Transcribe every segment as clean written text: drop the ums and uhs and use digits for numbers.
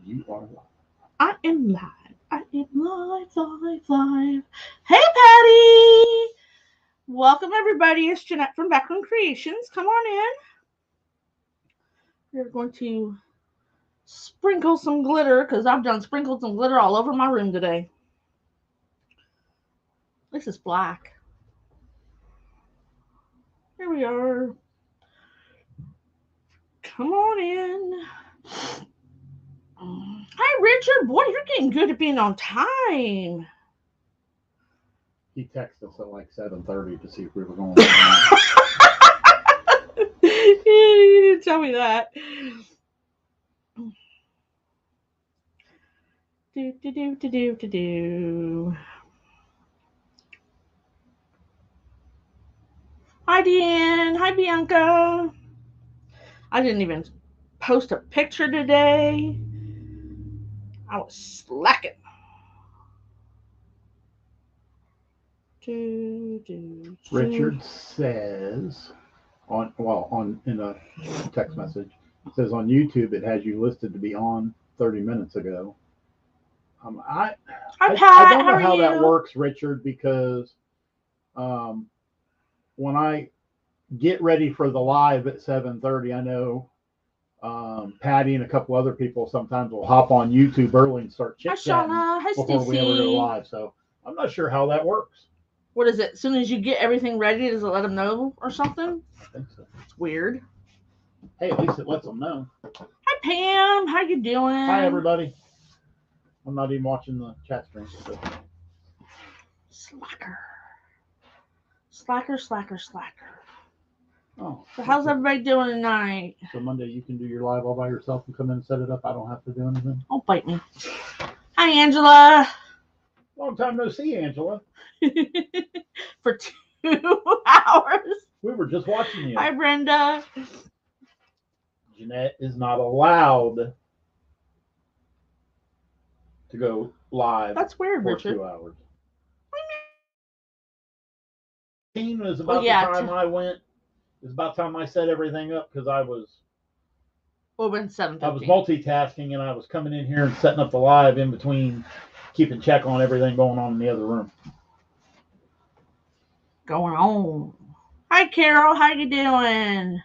You are live. I am live. I am live. Hey, Patty! Welcome, everybody. It's Jeanette from Backroom Creations. Come on in. We're going to sprinkle some glitter because I've done sprinkled some glitter all over my room today. This is black. Here we are. Come on in. Hi, Richard. Boy, you're getting good at being on time. He texted us at like 7:30 to see if we were going live. You didn't tell me that. Do. Hi, Deanne. Hi, Bianca. I didn't even post a picture today. I was slacking. Richard says in a text message, it says on YouTube it has you listed to be on 30 minutes ago. Hi, I Pat. don't How know are how that you? works, Richard, because um, when I get ready for the live at 7:30, I know Patty and a couple other people sometimes will hop on YouTube early and start Hi, chit chatting Shauna. Hi, before we ever go Stacy. live. So I'm not sure how that works. What is it? As soon as you get everything ready, does it let them know or something? I think so. It's weird. Hey, at least it lets them know. Hi, Pam. How you doing? Hi, everybody. I'm not even watching the chat stream. So. Slacker. Oh. So how's everybody doing tonight? So Monday you can do your live all by yourself and come in and set it up. I don't have to do anything. Don't bite me. Hi, Angela. Long time no see, Angela. For 2 hours. We were just watching you. Hi, Brenda. Jeanette is not allowed to go live. That's weird, for Richard. 2 hours. It was about the time I went. It was about time I set everything up because I was. Well, when 7:15. I was multitasking and I was coming in here and setting up the live in between, keeping check on everything going on in the other room. Going on. Hi, Carol. How you doing?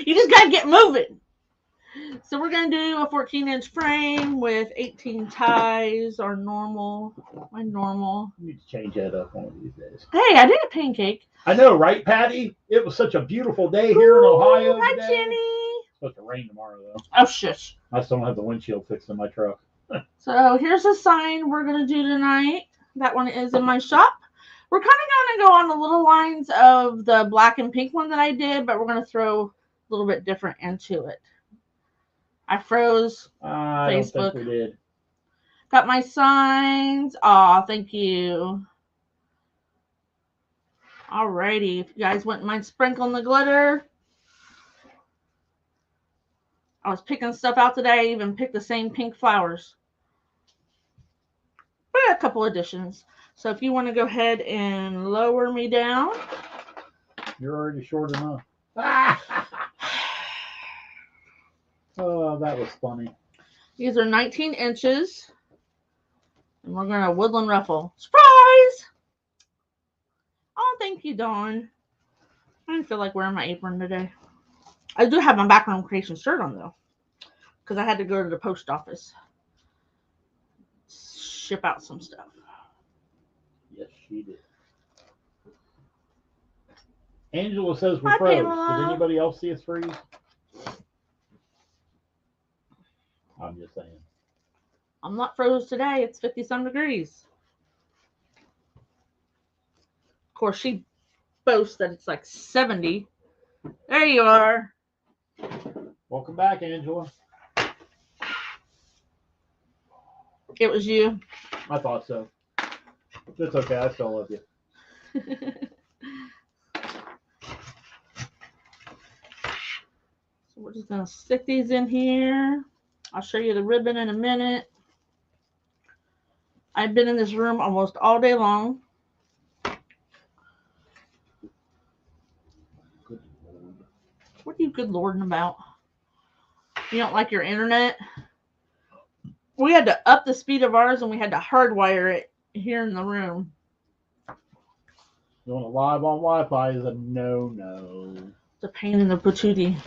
You just gotta get moving. So we're gonna do a 14-inch frame with 18 ties, our normal, my normal. I need to change that up one of these days. Hey, I did a pancake. I know, right, Patty? It was such a beautiful day here in Ohio Hi, today. Jenny. It's supposed to rain tomorrow, though. Oh, shush. I still don't have the windshield fixed in my truck. So here's a sign we're gonna do tonight. That one is in my shop. We're kind of going to go on the little lines of the black and pink one that I did, but we're going to throw a little bit different into it. I froze I Facebook. don't think we did. Got my signs. Aw, thank you. Alrighty, if you guys wouldn't mind sprinkling the glitter. I was picking stuff out today. I even picked the same pink flowers. But a couple additions. So if you want to go ahead and lower me down. You're already short enough. Oh, that was funny. These are 19 inches. And we're going to woodland ruffle. Surprise! Oh, thank you, Dawn. I didn't feel like wearing my apron today. I do have my background creation shirt on, though. Because I had to go to the post office. Ship out some stuff. Yes, she did. Angela says we're Hi, froze. Pamela. Did anybody else see us freeze? I'm just saying. I'm not froze today. It's 50-some degrees. Of course, she boasts that it's like 70. There you are. Welcome back, Angela. It was you. I thought so. It's okay. I still love you. So we're just going to stick these in here. I'll show you the ribbon in a minute. I've been in this room almost all day long. Goodness are you good lording about? You don't like your internet? We had to up the speed of ours and we had to hardwire it here in the room. Doing it live on Wi-Fi is a no-no. It's a pain in the patootie.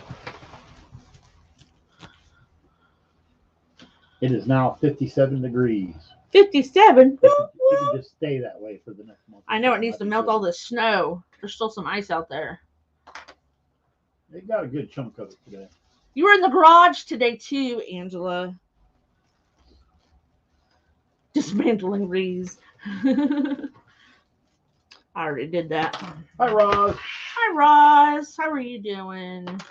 It is now 57 degrees. 57? It can just stay that way for the next month. I know it needs to melt all this snow. There's still some ice out there. They got a good chunk of it today. You were in the garage today too, Angela. Dismantling Wreath. I already did that. Hi, Roz. Hi, Roz. How are you doing?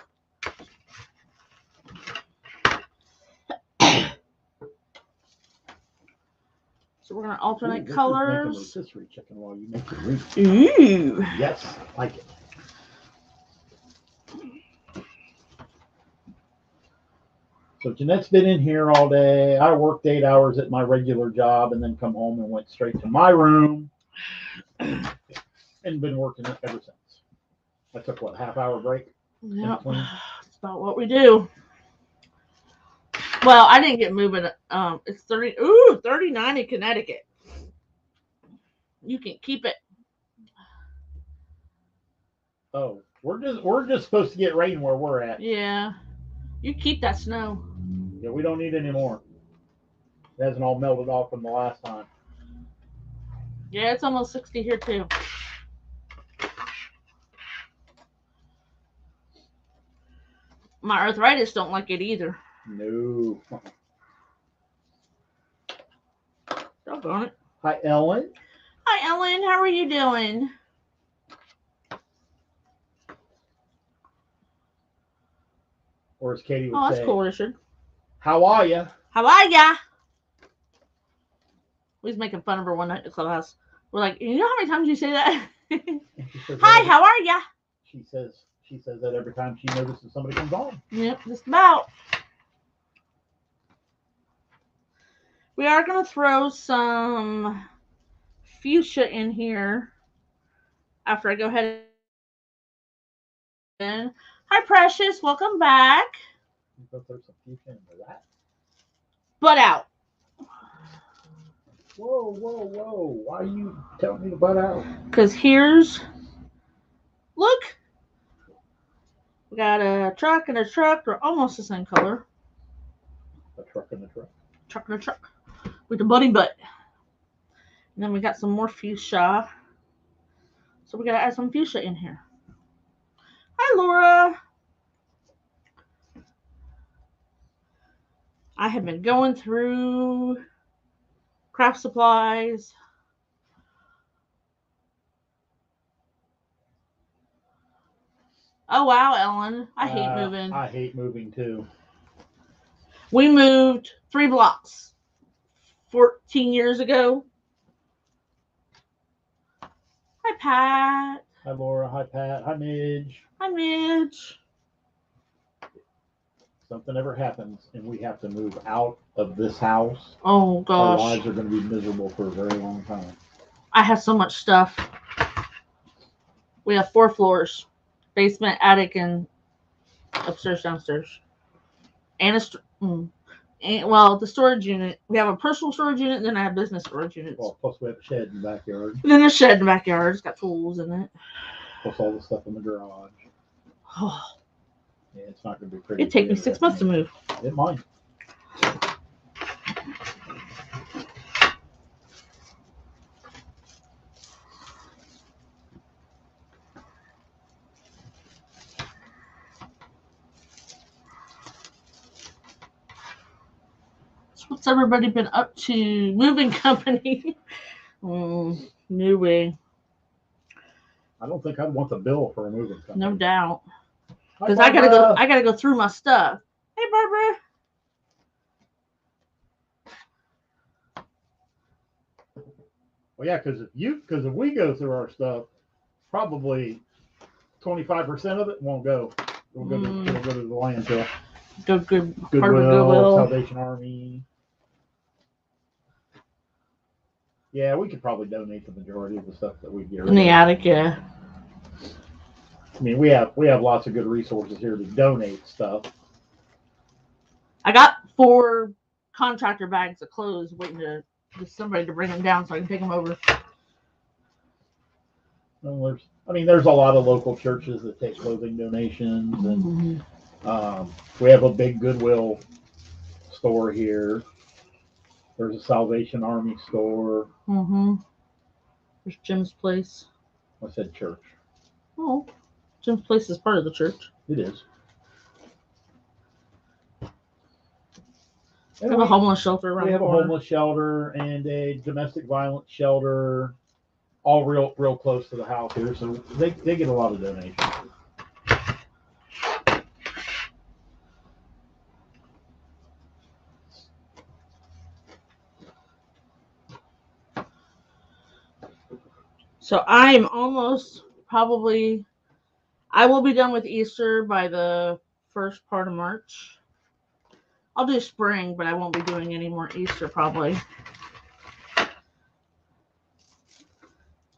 So we're going to alternate colors. Rotisserie chicken while you make the Wreath. Ooh. Yes, I like it. So Jeanette's been in here all day. I worked 8 hours at my regular job and then come home and went straight to my room and been working it ever since. I took, what, half-hour break? Yep. That's about what we do. Well, I didn't get moving. It's 39 in Connecticut. You can keep it. Oh, we're just supposed to get rain where we're at. Yeah. You keep that snow. Yeah, we don't need any more. It hasn't all melted off from the last time. Yeah, it's almost 60 here too. My arthritis don't like it either. No. Doggone it. Hi, Ellen. Hi, Ellen. How are you doing? Or as Katie would Oh, say, that's cool, Richard. how are you? How are ya? We was making fun of her one night in the clubhouse. We're like, you know how many times you say that? Hi, how are ya? She says that every time she notices somebody comes on. Yep, just about. We are going to throw some fuchsia in here after I go ahead and... Hi, Precious. Welcome back. You go throw some fuchsia into that. Butt out. Whoa, whoa, whoa. Why are you telling me to butt out? Because here's... Look. We got a truck and a truck. They're almost the same color. A truck and a truck. Truck and a truck. With the buddy butt. And then we got some more fuchsia. So we got to add some fuchsia in here. Hi, Laura. I have been going through craft supplies. Oh, wow, Ellen. I hate moving. I hate moving, too. We moved 3 blocks 14 years ago. Hi, Pat. Hi, Laura. Hi, Pat. Hi, Midge. Hi, Midge. Something ever happens and we have to move out of this house. Oh, gosh. Our lives are going to be miserable for a very long time. I have so much stuff. We have 4 floors. Basement, attic, and upstairs, downstairs. And the storage unit. We have a personal storage unit, and then I have business storage units. Well, plus we have a shed in the backyard. And then a shed in the backyard. It's got tools in it. Plus all the stuff in the garage. Oh. Yeah, it's not going to be pretty. It'd take me 6 months to move. It might. So what's everybody been up to? Moving company. Moving. I don't think I'd want the bill for a moving company. No doubt. Because I gotta go through my stuff. Hey, Barbara. Well, yeah, because if we go through our stuff, probably 25% of it won't go. It'll go to the landfill. Goodwill, Salvation Army. Yeah, we could probably donate the majority of the stuff that we get rid of. In the attic, yeah. mean, we have lots of good resources here to donate stuff. I got 4 contractor bags of clothes waiting to just somebody to bring them down so I can take them over. Well, there's a lot of local churches that take clothing donations, and we have a big Goodwill store here. There's a Salvation Army store. There's Jim's Place. I said church. Oh, Jim's Place is part of the church. It is. We have a homeless shelter around. We have a homeless shelter and a domestic violence shelter, all real close to the house here. So they get a lot of donations. So I'm almost probably, I will be done with Easter by the first part of March. I'll do spring, but I won't be doing any more Easter probably.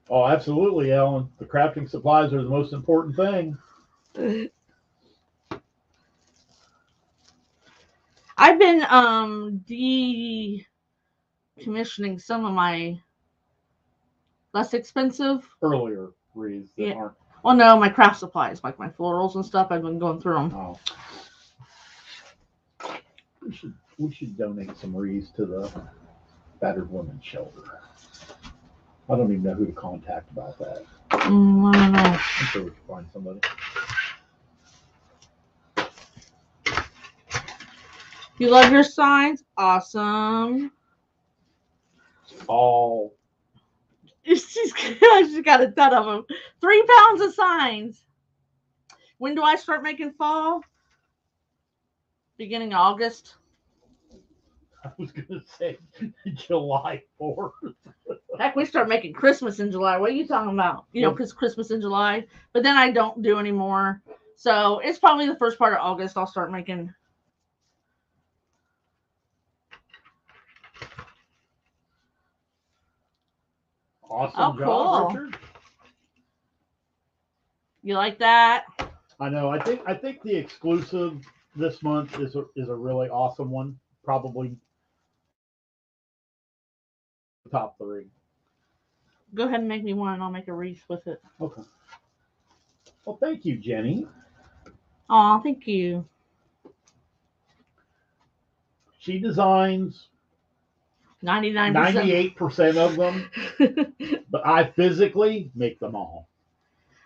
Oh, absolutely, Ellen. The crafting supplies are the most important thing. I've been decommissioning some of my less expensive earlier wreaths that aren't. Well, no, my craft supplies, like my florals and stuff. I've been going through them. Oh. We should donate some wreaths to the battered women's shelter. I don't even know who to contact about that. I don't know. I'm sure we can find somebody. You love your signs? Awesome. All. She's got a ton of them. 3 pounds of signs. When do I start making fall? Beginning of August. I was going to say July 4th. Heck, we start making Christmas in July. What are you talking about? You know, because Christmas in July. But then I don't do anymore. So it's probably the first part of August I'll start making. Awesome job, Richard. You like that? I know. I think the exclusive this month is a really awesome one. Probably top 3. Go ahead and make me one, and I'll make a wreath with it. Okay. Well, thank you, Jenny. Aw, thank you. She designs 98% of them, but I physically make them all.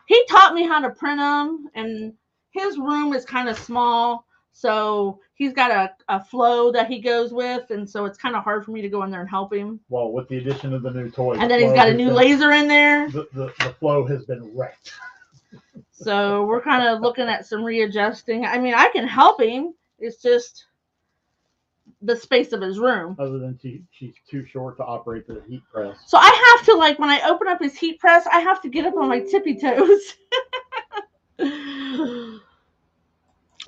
He taught me how to print them, and his room is kind of small, so he's got a flow that he goes with, and so it's kind of hard for me to go in there and help him. Well, with the addition of the new toy. And then he's got a new laser in there. The flow has been wrecked. So we're kind of looking at some readjusting. I mean, I can help him. It's just the space of his room. Other than she's too short to operate the heat press. So I have to, like, when I open up his heat press, I have to get up on my tippy toes.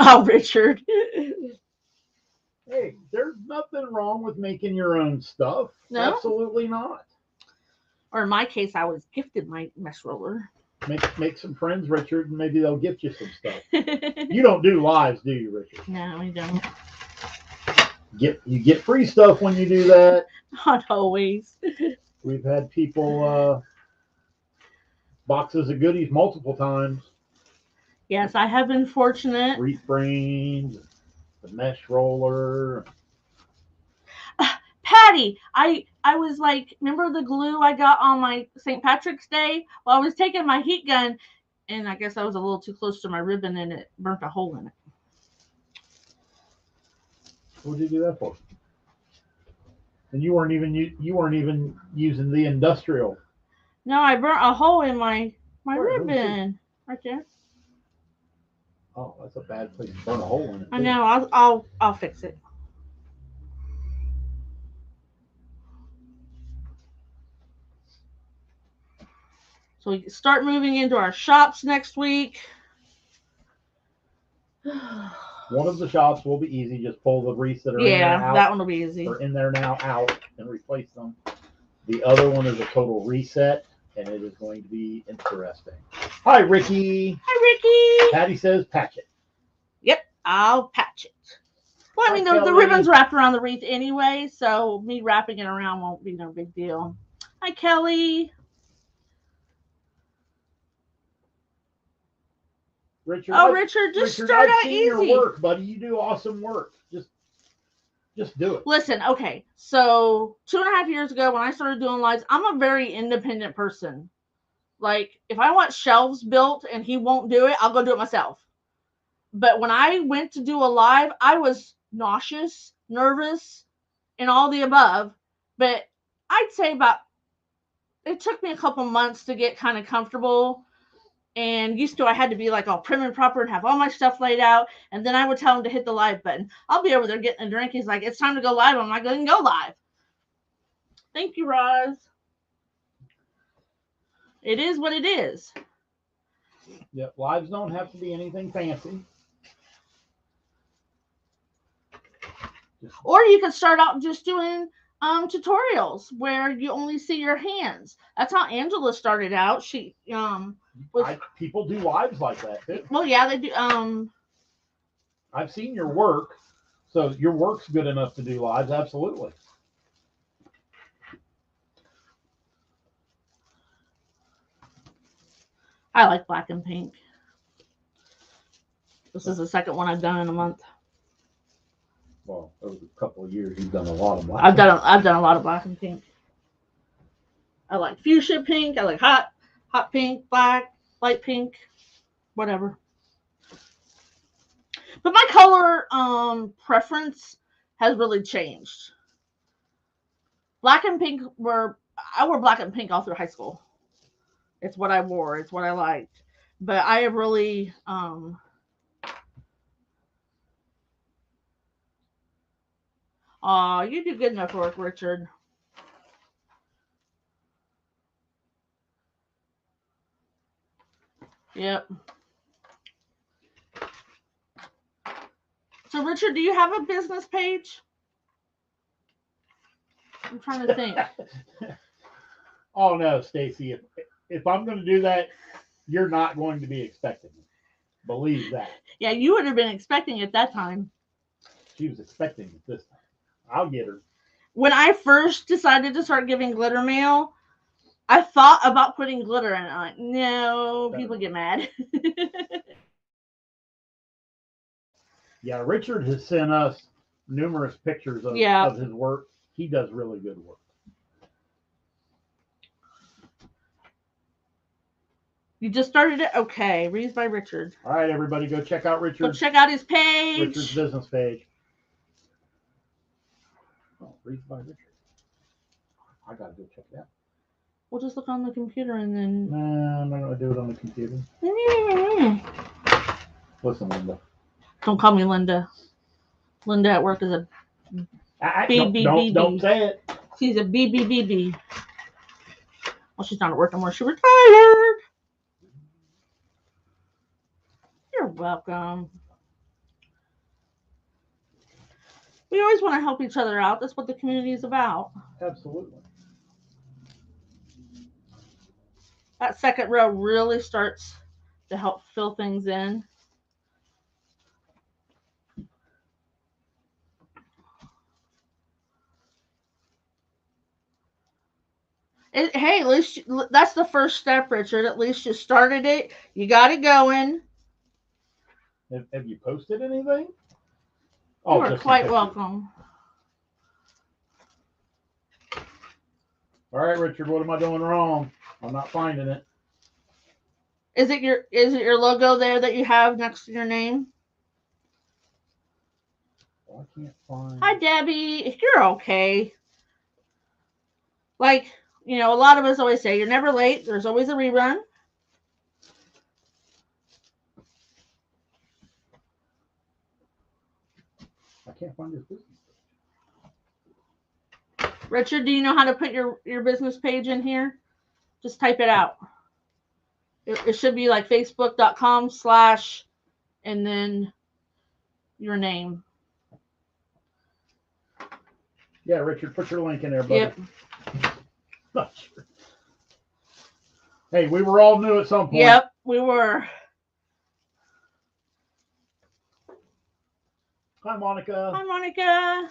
Oh, Richard. Hey, there's nothing wrong with making your own stuff. No? Absolutely not. Or in my case, I was gifted my mesh roller. Make some friends, Richard, and maybe they'll gift you some stuff. You don't do lives, do you, Richard? No, I don't. You get free stuff when you do that. Not always. We've had people boxes of goodies multiple times. Yes, I have been fortunate. Wreath brains, the mesh roller. Patty, I was like, remember the glue I got on my St. Patrick's Day? Well, I was taking my heat gun, and I guess I was a little too close to my ribbon, and it burnt a hole in it. What did you do that for? And you weren't even using the industrial. No, I burnt a hole in my ribbon right there. Oh, that's a bad place to burn a hole in it. I know. I'll fix it. So we start moving into our shops next week. One of the shops will be easy. Just pull the wreaths that are in there out. Yeah, that one will be easy. They're in there now out and replace them. The other one is a total reset. and it is going to be interesting. Hi, Ricky. Hi, Ricky. Patty says patch it. Yep, I'll patch it. Well, I mean, Hi, the Kelly. ribbon's wrapped around the wreath anyway, so me wrapping it around won't be no big deal. Hi, Kelly. Richard. Oh, Richard, just start I've out seen easy. your work, buddy. You do awesome work. Just do it. Listen, okay, so 2.5 years ago when I started doing lives, I'm a very independent person. Like, if I want shelves built and he won't do it, I'll go do it myself. But when I went to do a live, I was nauseous, nervous, and all the above. But I'd say it took me a couple months to get kind of comfortable and used to. I had to be like all prim and proper and have all my stuff laid out. And then I would tell him to hit the live button. I'll be over there getting a drink. He's like, it's time to go live. I'm like, go live. Thank you, Roz. It is what it is. Yep, lives don't have to be anything fancy. Or you could start out just doing tutorials where you only see your hands. That's how Angela started out. She people do lives like that too. Well, yeah, they do. I've seen your work, so your work's good enough to do lives. Absolutely. I like black and pink. This is the second one I've done in a month. Well, over a couple of years, you've done a lot of black. I've done a lot of black and pink. I like fuchsia pink. I like hot pink, black, light pink, whatever. But my color preference has really changed. Black and pink I wore black and pink all through high school. It's what I wore. It's what I liked. But I have really you do good enough work, Richard. Yep. So, Richard, do you have a business page? I'm trying to think. Oh no, Stacy. If I'm going to do that, you're not going to be expecting it. Believe that. Yeah, you would have been expecting it that time. She was expecting it this time. I'll get her. When I first decided to start giving glitter mail, I thought about putting glitter in it. I'm like, no, people get mad. Yeah, Richard has sent us numerous pictures of his work. He does really good work. You just started it? Okay. Wreath by Richard. All right, everybody, go check out Richard. Go check out his page. Richard's business page. Oh, Wreath by Richard. I got to go check it out. We'll just look on the computer and then... No, I'm not going to do it on the computer. Listen, Linda. Don't call me Linda. Linda at work is a BBBB. Don't say it. She's a BBBB. Well, she's not at work anymore. She retired. You're welcome. We always want to help each other out. That's what the community is about. Absolutely. That second row really starts to help fill things in. Hey, at least that's the first step, Richard. At least you started it. You got it going. Have you posted anything? You are quite welcome. All right, Richard, what am I doing wrong? I'm not finding it. Is it your logo there that you have next to your name? Well, I can't find. Hi, Debbie. If you're okay. Like, you know, a lot of us always say, you're never late. There's always a rerun. I can't find your business page. Richard, do you know how to put your business page in here? Just type it out. It should be like facebook.com/ and then your name. Yeah, Richard, put your link in there, buddy. Yep. Not sure. Hey, we were all new at some point. Yep, we were. Hi, Monica. Hi, Monica.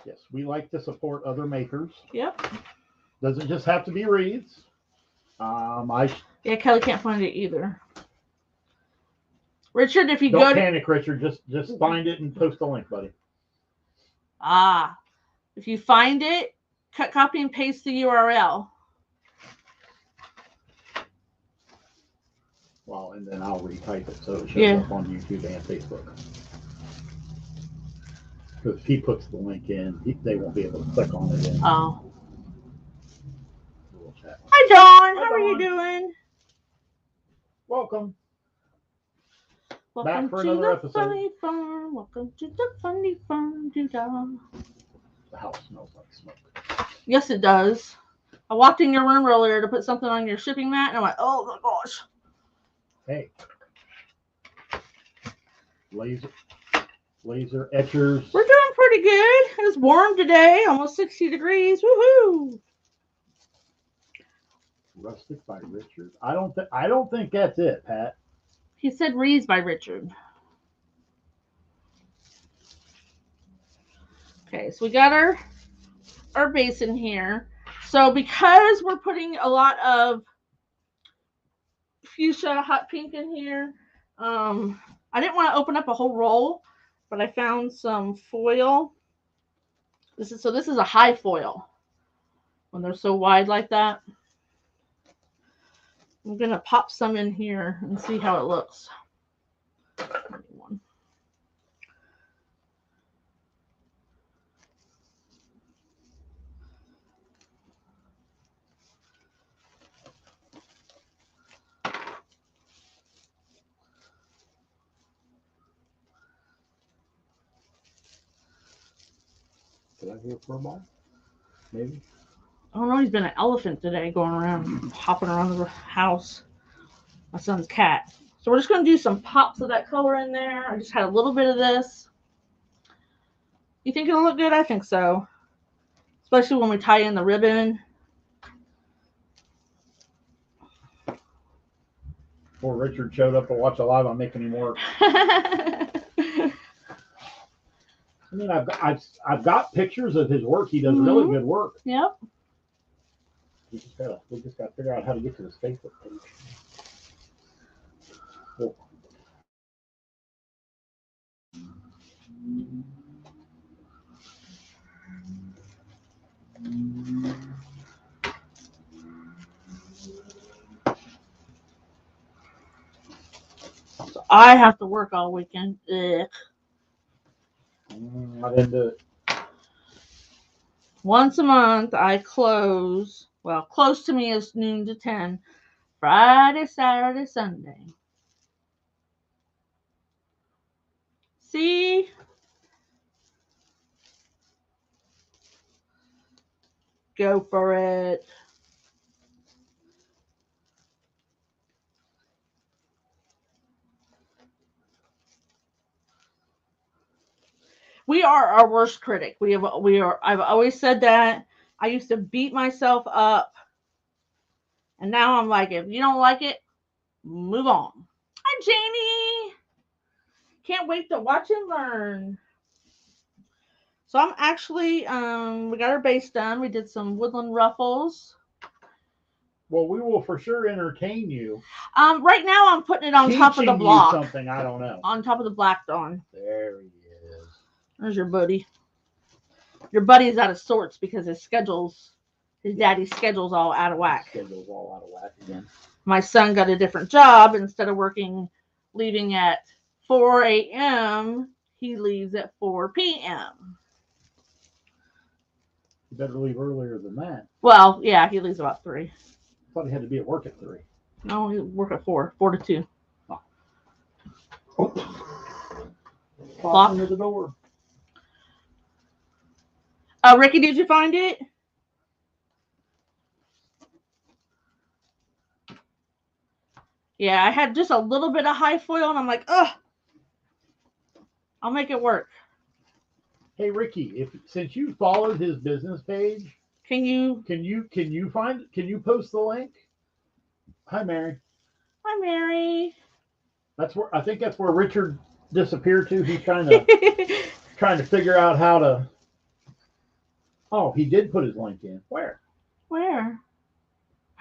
Yes, we like to support other makers. Yep. Doesn't just have to be wreaths. Yeah, Kelly can't find it either. Richard, if you Don't go to panic, Richard. Just find it and post the link, buddy. if you find it, cut, copy, and paste the URL. Well, and then I'll retype it so it shows up on YouTube and Facebook. Because if he puts the link in, they won't be able to click on it. Oh. Hi, Dawn. How are you doing? Welcome. Welcome for to another the episode. funny farm. Welcome to the funny farm. The house smells like smoke. Yes, it does. I walked in your room earlier to put something on your shipping mat, and I'm like, oh my gosh. Hey. Laser etchers. We're doing pretty good. It's warm today, almost 60 degrees. Woohoo! Rustic by Richard. I don't think that's it, Pat. He said Wreath by Richard. Okay, so we got our basin here. So because we're putting a lot of fuchsia hot pink in here, I didn't want to open up a whole roll, but I found some foil. This is a high foil when they're so wide like that. I'm gonna pop some in here and see how it looks. Did I hear a fur ball? Maybe. I don't know. He's been an elephant today, going around, hopping around the house. My son's cat. So we're just going to do some pops of that color in there. I just had a little bit of this. You think it'll look good? I think so. Especially when we tie in the ribbon. Before Richard showed up to watch a live, I'm making him work. I mean, I've got pictures of his work. He does really good work. Yep. We just got to figure out how to get to his Facebook page. Cool. So I have to work all weekend. Ugh. I didn't do it. Once a month, I close. Well, close to me is noon to 10. Friday, Saturday, Sunday. See? Go for it. We are our worst critic. I've always said that. I used to beat myself up. And now I'm like, if you don't like it, move on. Hi, Janie. Can't wait to watch and learn. So I'm actually, we got our base done. We did some woodland ruffles. Well, we will for sure entertain you. Right now I'm putting it on top of the block. Something I don't know. On top of the black Dawn. There he is. There's your buddy. Your buddy's out of sorts because his daddy's schedule's all out of whack. Schedule's all out of whack again. My son got a different job. Instead of leaving at 4 a.m., he leaves at 4 p.m. You better leave earlier than that. Well, yeah, he leaves about 3. I thought he had to be at work at 3. No, he work at 4 to 2. Oh. Clock under the door. Ricky, did you find it? Yeah, I had just a little bit of high foil, and I'm like, ugh, I'll make it work. Hey Ricky, since you followed his business page, Can you? can you post the link? Hi Mary. Hi, Mary. I think that's where Richard disappeared to. He's trying to figure out how to. Oh, he did put his link in. Where? Where?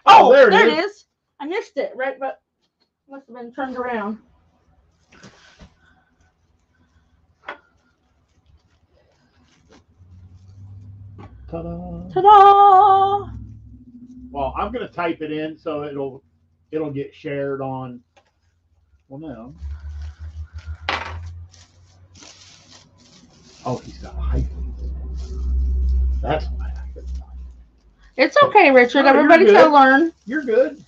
Oh, Oh, there there it it is. is. I missed it, right? But must have been turned around. Ta-da. Ta-da! Well, I'm gonna type it in so it'll get shared on. Well, no. Oh, he's got a hyphen. That's why I couldn't find it. It's okay, Richard. No, you're Everybody's good. gonna learn. You're good.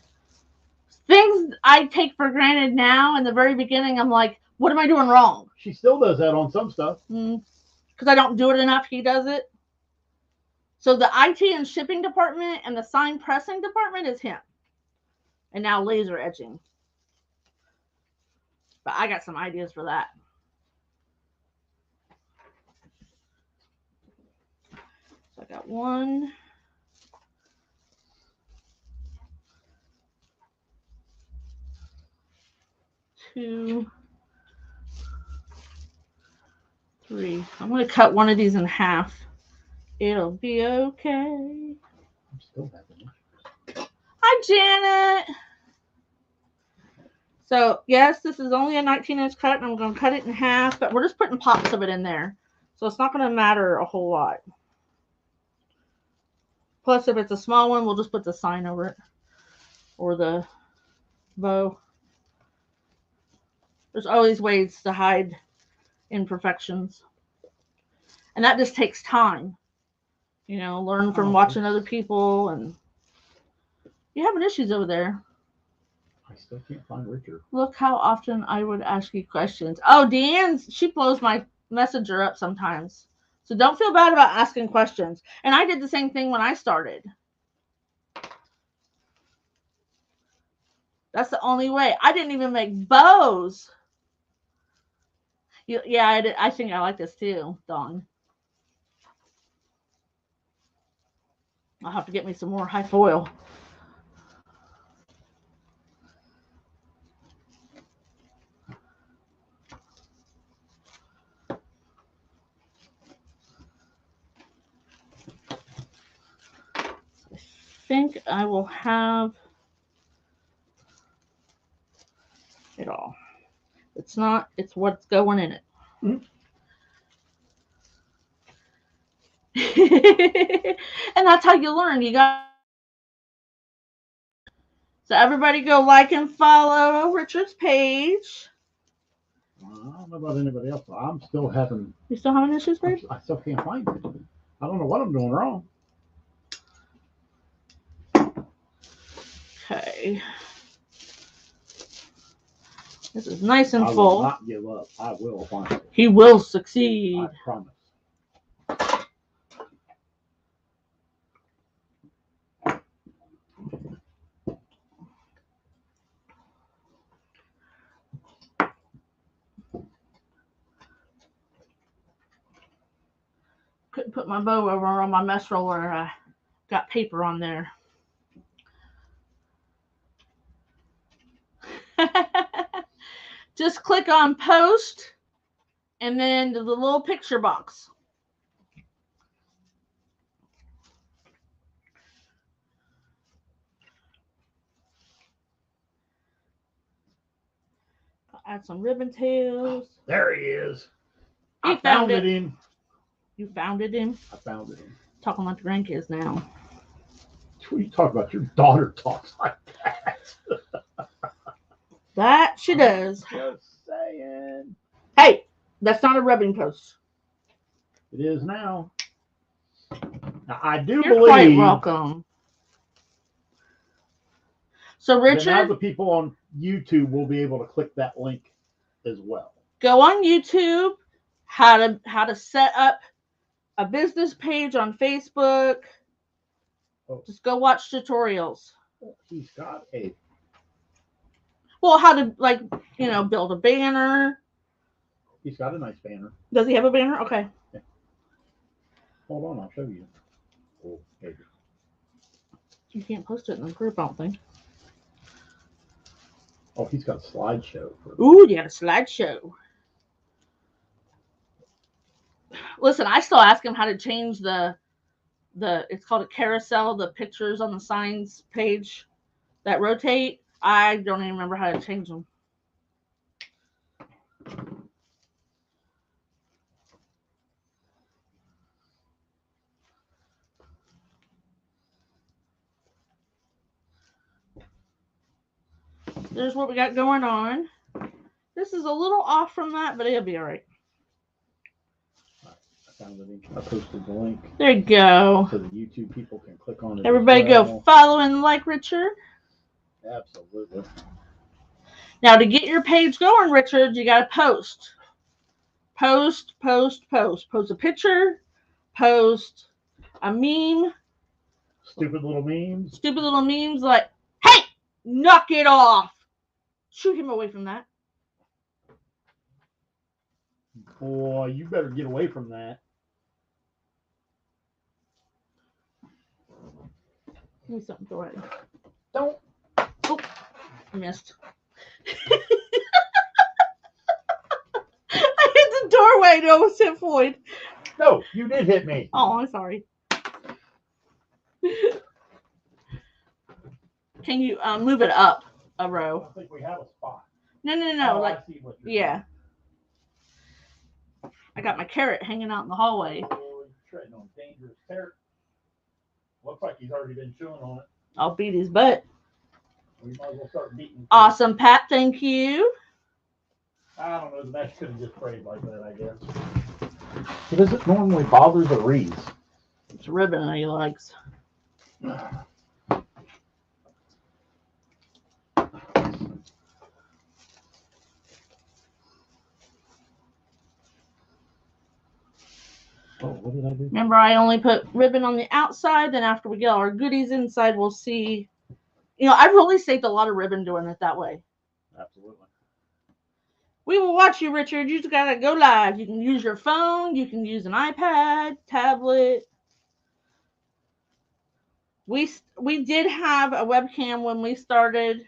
Things I take for granted now. In the very beginning, I'm like, what am I doing wrong? She still does that on some stuff. Because I don't do it enough. He does it. So the IT and shipping department and the sign pressing department is him. And now laser etching. But I got some ideas for that. So I got 1, 2, 3. I'm going to cut one of these in half. It'll be okay. I'm still having it. Hi, Janet. So, yes, this is only a 19-inch cut, and I'm going to cut it in half, but we're just putting pops of it in there. So it's not going to matter a whole lot. Plus, if it's a small one, we'll just put the sign over it. Or the bow. There's always ways to hide imperfections. And that just takes time. You know, learn from watching other people. And you're having issues over there. I still can't find Richard. Look how often I would ask you questions. Oh, Deanne's, she blows my messenger up sometimes. So don't feel bad about asking questions. And I did the same thing when I started. That's the only way. I didn't even make bows. Yeah, I think I like this too, Dawn. I'll have to get me some more high foil. I think I will have it all. It's not, it's what's going in it. And that's how you learn. You got. So everybody go like and follow Richard's page. I don't know about anybody else, but I'm still having. You still having issues, babe? I still can't find it. I don't know what I'm doing wrong. Okay. This is nice and I full. will not give up. I will find it. He will succeed. I promise. Couldn't put my bow over on my mess roller. I got paper on there. Just click on post and then the little picture box. I'll add some ribbon tails. There he is. I found it. him. You found it him? I found it him. Talking like the grandkids now. What you talk about? Your daughter talks like that. That she does. Just saying. Hey, that's not a rubbing post. It is now. Now I do You're believe. quite welcome. So Richard, now the people on YouTube will be able to click that link as well. Go on YouTube. How to set up a business page on Facebook. Oh. Just go watch tutorials. He's got a. Well, how to build a banner. He's got a nice banner. Does he have a banner? Okay. Yeah. Hold on, I'll show you. Oh, there you go. You can't post it in the group, I don't think. Oh, he's got a slideshow. Ooh, you got a slideshow. Listen, I still ask him how to change the it's called a carousel, the pictures on the signs page that rotate. I don't even remember how to change them. There's what we got going on. This is a little off from that, but it'll be all right. I found the link. I posted the link There you go. so the YouTube people can click on it. Everybody as well. go follow and like Richard. Absolutely. Now, to get your page going, Richard, you got to post. Post a picture, post a meme. Stupid little memes Like, hey, knock it off. Shoot him away from that. Boy, you better get away from that. Give me something to throw at you. Don't. Oh, I missed. I hit the doorway and almost hit Floyd. No, you did hit me. Oh, I'm sorry. Can you move it up a row? I think we have a spot. No. Oh, like, I see what you're yeah. I got my carrot hanging out in the hallway. Oh, you're treading on dangerous carrot. Looks like he's already been chewing on it. I'll beat his butt. We might as well start beating. Awesome, Pat. Thank you. I don't know. The mesh could have just sprayed like that, I guess. He doesn't normally bother the wreaths. It's ribbon that he likes. Oh, what did I do? Remember, I only put ribbon on the outside. Then after we get all our goodies inside, we'll see. You know, I've really saved a lot of ribbon doing it that way. Absolutely. We will watch you, Richard. You just gotta go live. You can use your phone. You can use an iPad, tablet. We did have a webcam when we started.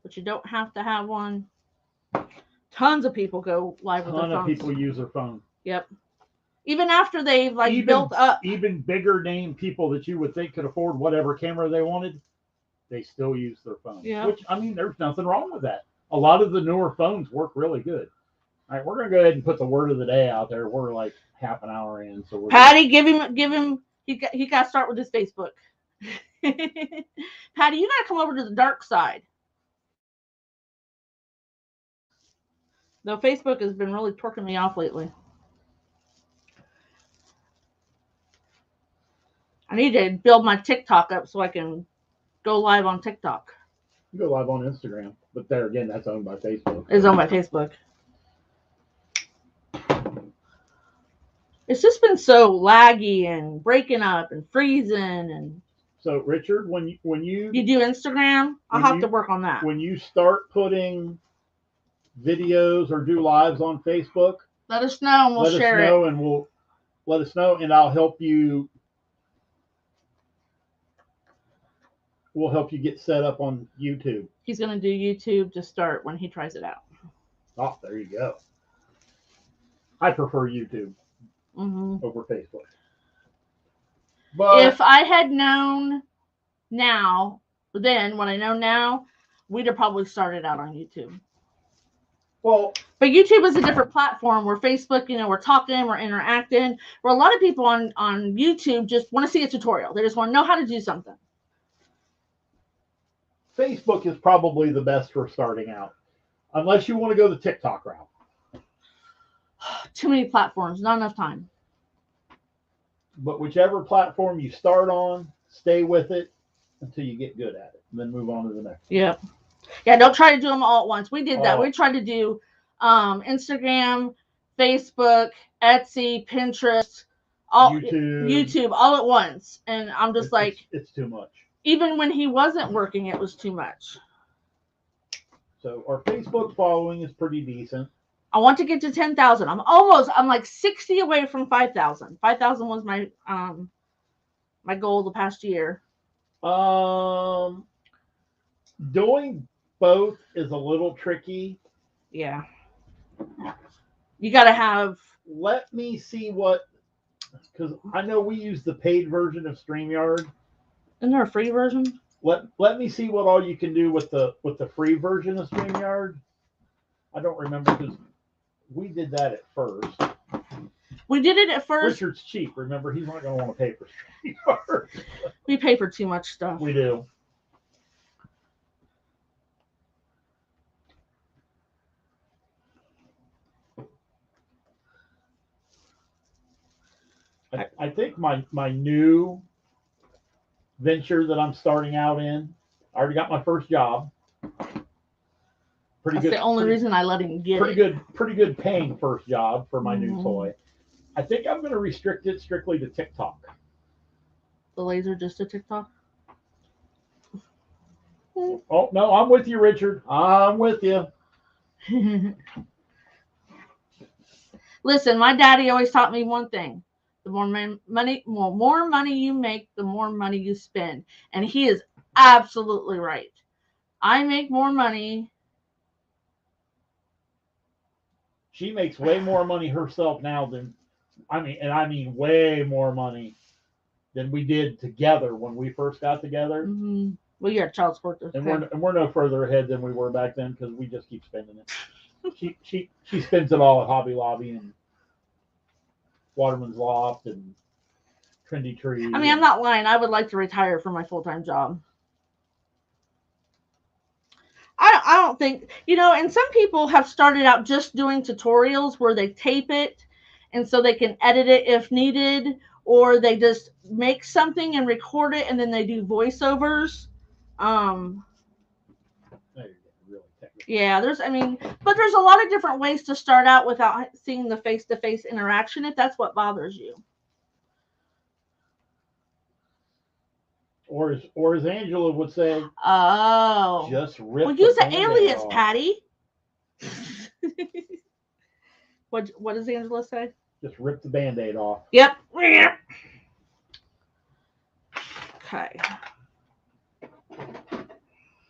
But you don't have to have one. Tons of people go live with their phones. A ton of people use their phone. Yep. Even after they've built up. Even bigger name people that you would think could afford whatever camera they wanted, they still use their phone. Yeah. Which, I mean, there's nothing wrong with that. A lot of the newer phones work really good. All right, we're going to go ahead and put the word of the day out there. We're like half an hour in. So Patty, give him, he got to start with his Facebook. Patty, you got to come over to the dark side. Though Facebook has been really torquing me off lately. I need to build my TikTok up so I can go live on TikTok. You go live on Instagram, but there again, that's owned by Facebook. It's owned by Facebook. It's just been so laggy and breaking up and freezing and. So Richard, when you do Instagram, I'll have to work on that. When you start putting videos or do lives on Facebook, let us know and we'll share it. And we'll let us know, and I'll help you. We'll help you get set up on YouTube. He's going to do YouTube to start when he tries it out. Oh, there you go. I prefer YouTube over Facebook. But if I had known now, then what I know now, we'd have probably started out on YouTube. Well, but YouTube is a different platform where Facebook, we're talking, we're interacting. Where a lot of people on YouTube just want to see a tutorial. They just want to know how to do something. Facebook is probably the best for starting out, unless you want to go the TikTok route. Too many platforms, not enough time. But whichever platform you start on, stay with it until you get good at it, and then move on to the next. Yeah. Yeah, don't try to do them all at once. We did that. We tried to do Instagram, Facebook, Etsy, Pinterest, YouTube all at once. And I'm just it's too much. Even when he wasn't working, it was too much. So our Facebook following is pretty decent. I want to get to 10,000. I'm like 60 away from 5,000. 5,000 was my goal the past year. Doing both is a little tricky. Yeah. You got to have. Let me see what, because I know we use the paid version of StreamYard. Isn't there a free version? Let me see what all you can do with the free version of StreamYard. I don't remember because we did that at first. We did it at first. Richard's cheap. Remember, he's not going to want to pay for StreamYard. We pay for too much stuff. We do. I think my new venture that I'm starting out in, I already got my first job. That's the only reason I let him get it. Pretty good paying first job for my new toy. I think I'm going to restrict it strictly to TikTok. The laser just to TikTok? Oh, no, I'm with you, Richard. I'm with you. Listen, my daddy always taught me one thing. The more money you make, the more money you spend. And he is absolutely right. I make more money. She makes way more money herself now than, I mean way more money than we did together when we first got together. Mm-hmm. Well, you have child support. And we're no further ahead than we were back then because we just keep spending it. she spends it all at Hobby Lobby and Waterman's Loft and Trendy Tree. I mean, I'm not lying. I would like to retire from my full-time job. I don't think, and some people have started out just doing tutorials where they tape it and so they can edit it if needed, or they just make something and record it and then they do voiceovers. Yeah, but there's a lot of different ways to start out without seeing the face-to-face interaction if that's what bothers you. Or as Angela would say, just rip. Well, use an alias, off. Patty. What does Angela say? Just rip the Band-Aid off. Yep. Okay.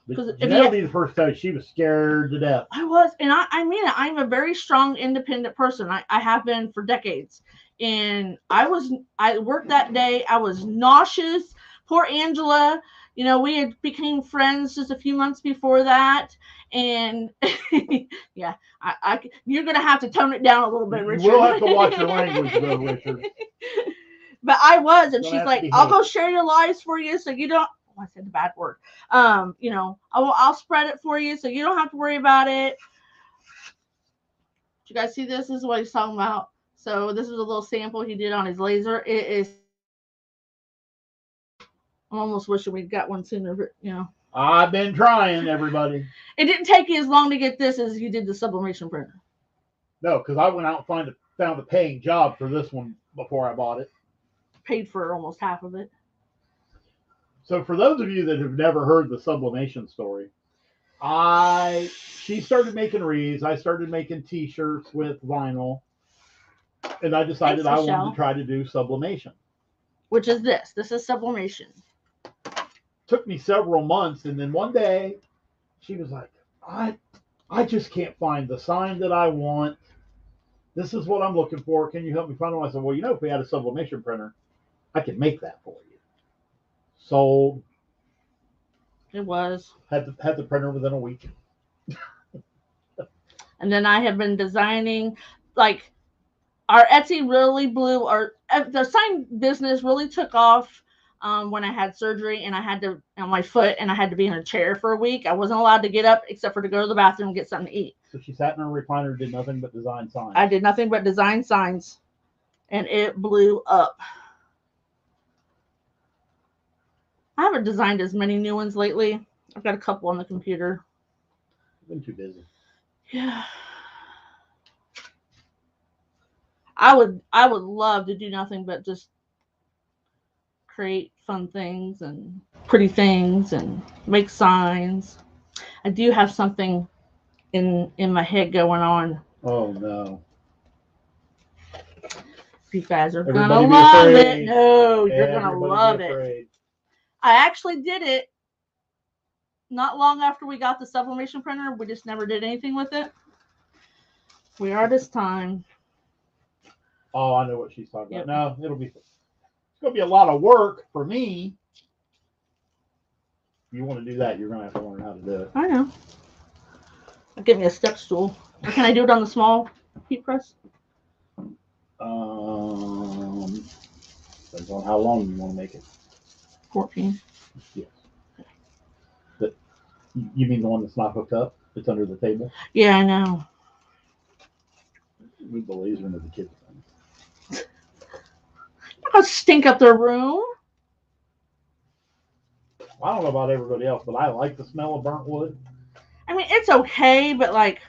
That'll be the first time she was scared to death. I was, and I mean it. I'm a very strong, independent person. I have been for decades, and I worked that day. I was nauseous. Poor Angela. We had became friends just a few months before that, and yeah, you're gonna have to tone it down a little bit, Richard. We'll have to watch your language, though, Richard. But I was, and she's like, "I'll go share your lives for you, so you don't." Oh, I said the bad word. I'll spread it for you, so you don't have to worry about it. Did you guys see this? This is what he's talking about. So this is a little sample he did on his laser. It is. I'm almost wishing we'd got one sooner, but I've been trying, everybody. It didn't take you as long to get this as you did the sublimation printer. No, because I went out and found a paying job for this one before I bought it. Paid for almost half of it. So for those of you that have never heard the sublimation story, she started making wreaths. I started making T-shirts with vinyl, and I decided I wanted to try to do sublimation. Which is this. This is sublimation. Took me several months, and then one day she was like, I just can't find the sign that I want. This is what I'm looking for. Can you help me find one? I said, well, if we had a sublimation printer, I could make that for you. Sold. It was. Had the printer within a week. And then I have been designing, like, our Etsy really blew, the sign business really took off when I had surgery and I had to, on my foot, and I had to be in a chair for a week. I wasn't allowed to get up except for to go to the bathroom and get something to eat. So she sat in her recliner, did nothing but design signs. I did nothing but design signs, and it blew up. I haven't designed as many new ones lately. I've got a couple on the computer. I've been too busy. Yeah. I would love to do nothing but just create fun things and pretty things and make signs. I do have something in my head going on. Oh no. You guys are Everybody gonna be love it. afraid. No, you're gonna Everybody love be it. afraid. I actually did it not long after we got the sublimation printer. We just never did anything with it. We are this time. Oh, I know what she's talking Yep. about. No, it's gonna be a lot of work for me. If you want to do that, you're gonna have to learn how to do it. I know. Give me a step stool. Or can I do it on the small heat press? Depends on how long you want to make it. 14. Yes. You mean the one that's not hooked up? It's under the table? Yeah, I know. Move the laser into the kids' room. I'll stink up their room. I don't know about everybody else, but I like the smell of burnt wood. I mean, it's okay, but like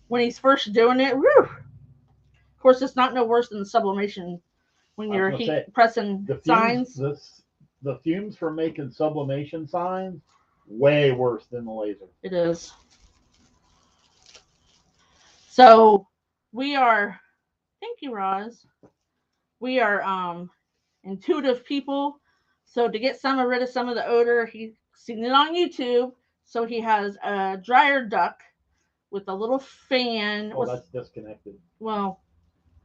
when he's first doing it, whew. Of course, it's not no worse than the sublimation when you're pressing the signs. The fumes for making sublimation signs, way worse than the laser. It is. So we are, thank you, Roz. We are intuitive people. So to get rid of some of the odor, he's seen it on YouTube. So he has a dryer duct with a little fan. Oh, that's disconnected. Well,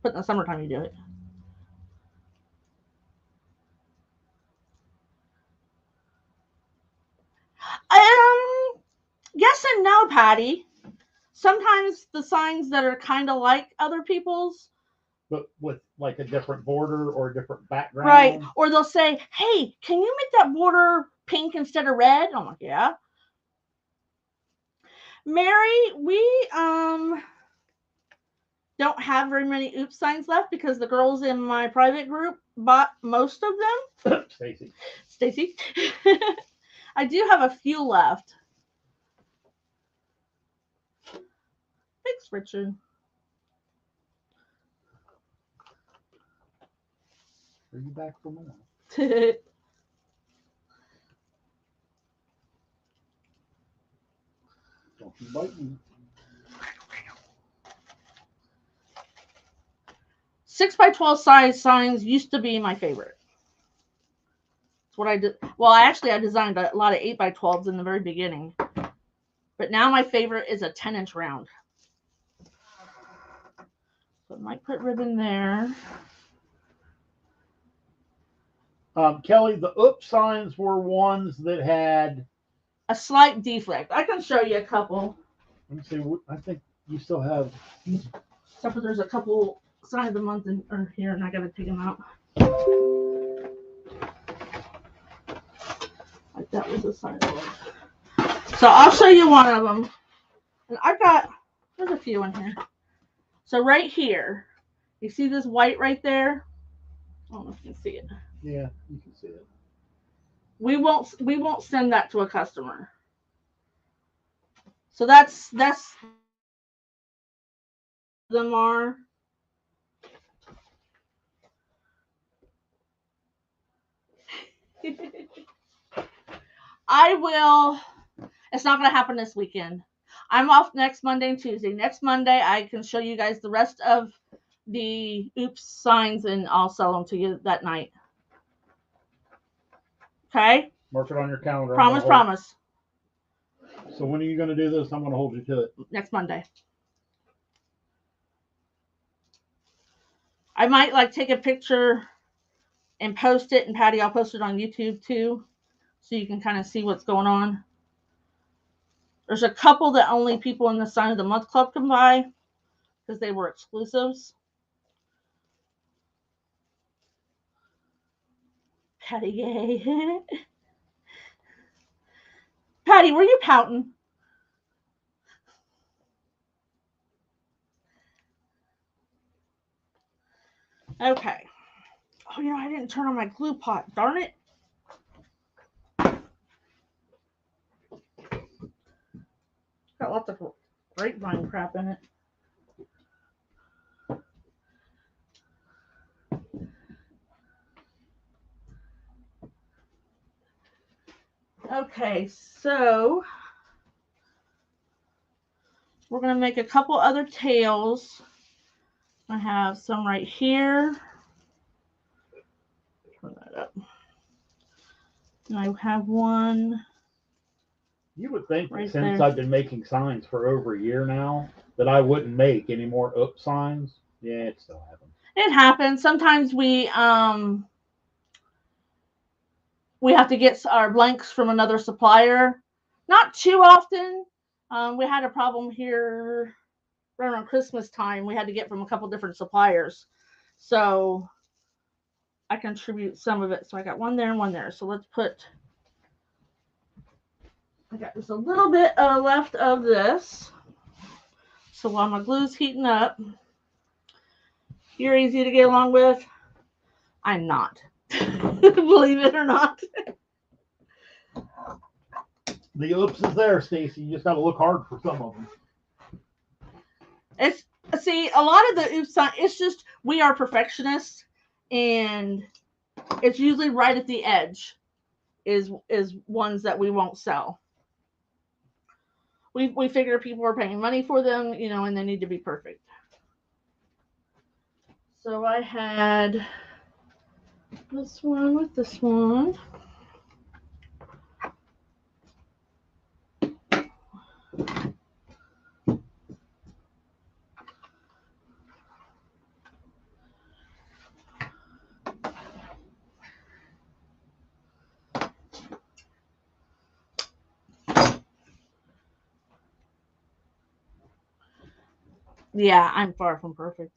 but in the summertime you do it. Yes and no, Patty. Sometimes the signs that are kind of like other people's, but with like a different border or a different background. Right. Or they'll say, hey, can you make that border pink instead of red? I'm like, yeah. Mary, we don't have very many oops signs left because the girls in my private group bought most of them. Stacy. I do have a few left. Thanks, Richard. Are you back for more? Don't you bite me. 6x12 size signs used to be my favorite. That's what I did. Well, I designed a lot of 8x12s in the very beginning. But now my favorite is a 10-inch round. So I might put ribbon there. Kelly, the oops signs were ones that had a slight defect. I can show you a couple. Let me see. I think you still have. Except for there's a couple sign of the month or here, and I gotta take them out. Like that was a sign of the month. So I'll show you one of them. And there's a few in here. So right here, you see this white right there? I don't know if you can see it. Yeah, you can see it. We won't send that to a customer. So that's them are. I will. It's not going to happen this weekend. I'm off next Monday and Tuesday. Next Monday, I can show you guys the rest of the oops signs, and I'll sell them to you that night. Okay? Mark it on your calendar. Promise. So when are you going to do this? I'm going to hold you to it. Next Monday. I might take a picture and post it, and Patty, I'll post it on YouTube too, so you can kind of see what's going on. There's a couple that only people in the Sign of the Month Club can buy because they were exclusives. Patty, yay. Patty, were you pouting? Okay. Oh, I didn't turn on my glue pot. Darn it. Got lots of grapevine crap in it. Okay, so We're going to make a couple other tails. I have some right here. Turn that up. And I have one. You would think right since there. I've been making signs for over a year now that I wouldn't make any more up signs. Yeah, it still happens. It happens. Sometimes we have to get our blanks from another supplier. Not too often. We had a problem here around Christmas time. We had to get from a couple different suppliers. So I contribute some of it. So I got one there and one there. So let's put, I got just a little bit left of this. So while my glue's heating up, you're easy to get along with. I'm not. Believe it or not. The oops is there, Stacy. You just got to look hard for some of them. It's see, a lot of the oops sign, it's just we are perfectionists, and it's usually right at the edge is ones that we won't sell. We figure people are paying money for them, you know, and they need to be perfect. So I had this one with this one. Yeah, I'm far from perfect.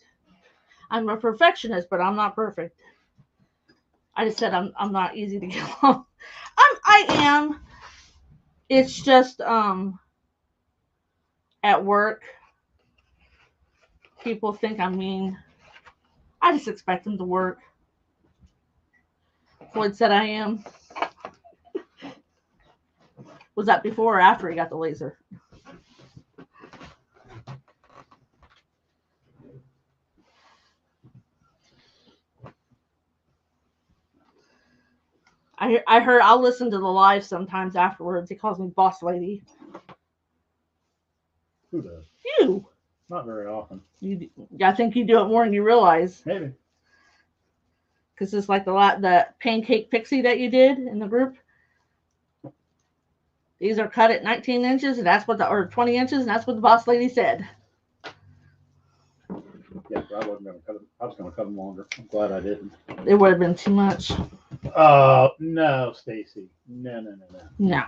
I'm a perfectionist, but I'm not perfect. I just said I'm not easy to get along. I am. It's just at work, people think I'm mean. I just expect them to work. Floyd said I am. Was that before or after he got the laser? I heard, I'll listen to the live sometimes afterwards. He calls me boss lady. Who does? You. Not very often. I think you do it more than you realize. Maybe. Because it's like the pancake pixie that you did in the group. These are cut at 19 inches, and that's what or 20 inches, and that's what the boss lady said. Yeah, I wasn't going to cut them. I was going to cut them longer. I'm glad I didn't. It would have been too much. No, Stacy. No. No.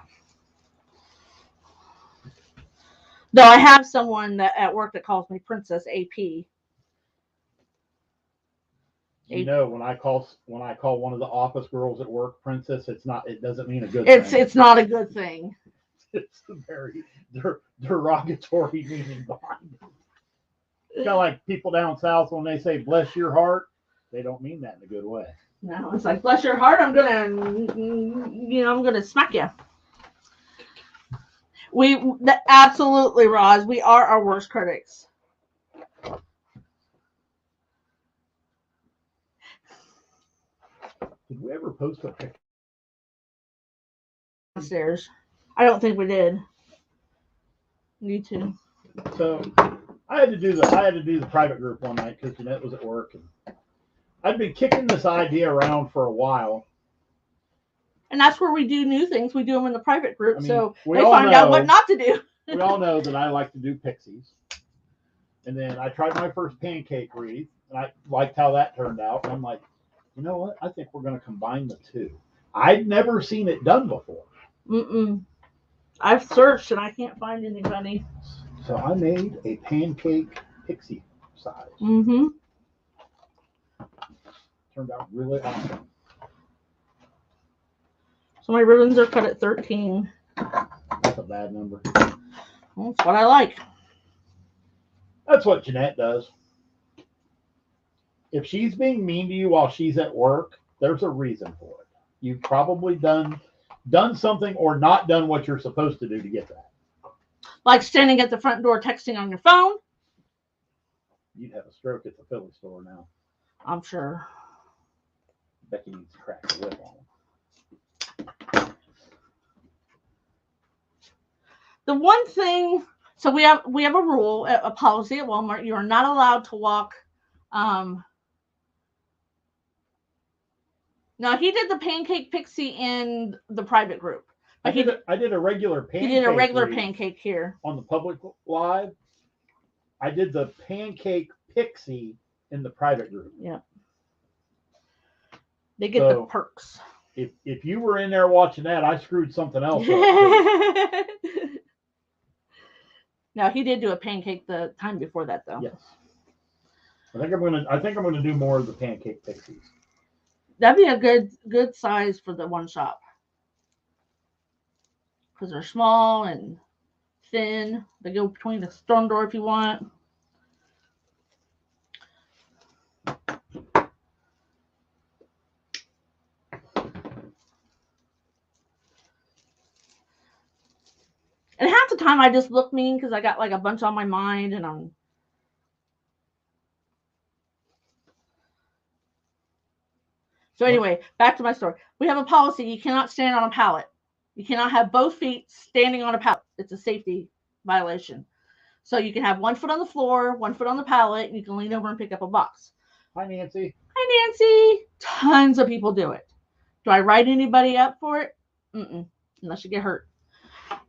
Though I have someone that at work that calls me Princess AP. You know, when I call one of the office girls at work Princess, it doesn't mean a good thing. It's not a good thing. It's a very derogatory meaning behind it. Kind of like people down south when they say "bless your heart," they don't mean that in a good way. No, it's like bless your heart. I'm gonna smack you. Absolutely, Roz. We are our worst critics. Did we ever post a picture? Downstairs. I don't think we did. Need to. So I had to do the private group one night because Jeanette was at work, and I'd been kicking this idea around for a while. And that's where we do new things. We do them in the private group, so they all find out what not to do. We all know that I like to do pixies. And then I tried my first pancake wreath, and I liked how that turned out. And I'm like, you know what? I think we're going to combine the two. I'd never seen it done before. I've searched, and I can't find anybody. So I made a pancake pixie size. Turned out really awesome. So my ribbons are cut at 13. That's a bad number. Well, that's what I like. That's what Jeanette does. If she's being mean to you while she's at work, there's a reason for it. You've probably done something or not done what you're supposed to do to get that. Like standing at the front door texting on your phone. You'd have a stroke at the Philly store now. I'm sure. Becky needs to crack the whip on them. The one thing So we have a rule, a policy at Walmart. You are not allowed to walk. No, he did the pancake pixie in the private group. I did a regular pancake. He did a regular pancake here on the public live. I did the pancake pixie in the private group. Yeah. They get the perks. If you were in there watching that, I screwed something else up. No, he did do a pancake the time before that, though. Yes. I think I'm gonna do more of the pancake pixies. That'd be a good size for the one shop. Because they're small and thin. They go between the storm door if you want. And half the time I just look mean because I got like a bunch on my mind and I'm. So anyway, back to my story. We have a policy. You cannot stand on a pallet. You cannot have both feet standing on a pallet. It's a safety violation. So you can have 1 foot on the floor, 1 foot on the pallet, and you can lean over and pick up a box. Hi, Nancy. Hi, Nancy. Tons of people do it. Do I write anybody up for it? Unless you get hurt.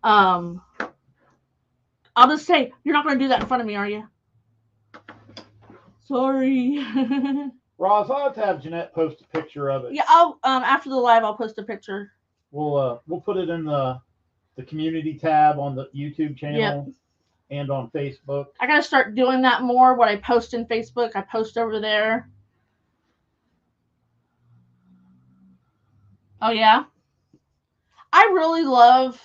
I'll just say, you're not going to do that in front of me, are you? Sorry. Roz, I'll have to have Jeanette post a picture of it. Yeah, I'll after the live, I'll post a picture. We'll put it in the community tab on the YouTube channel. Yep. And on Facebook. I gotta start doing that more. What I post in Facebook, I post over there. Oh yeah, I really love.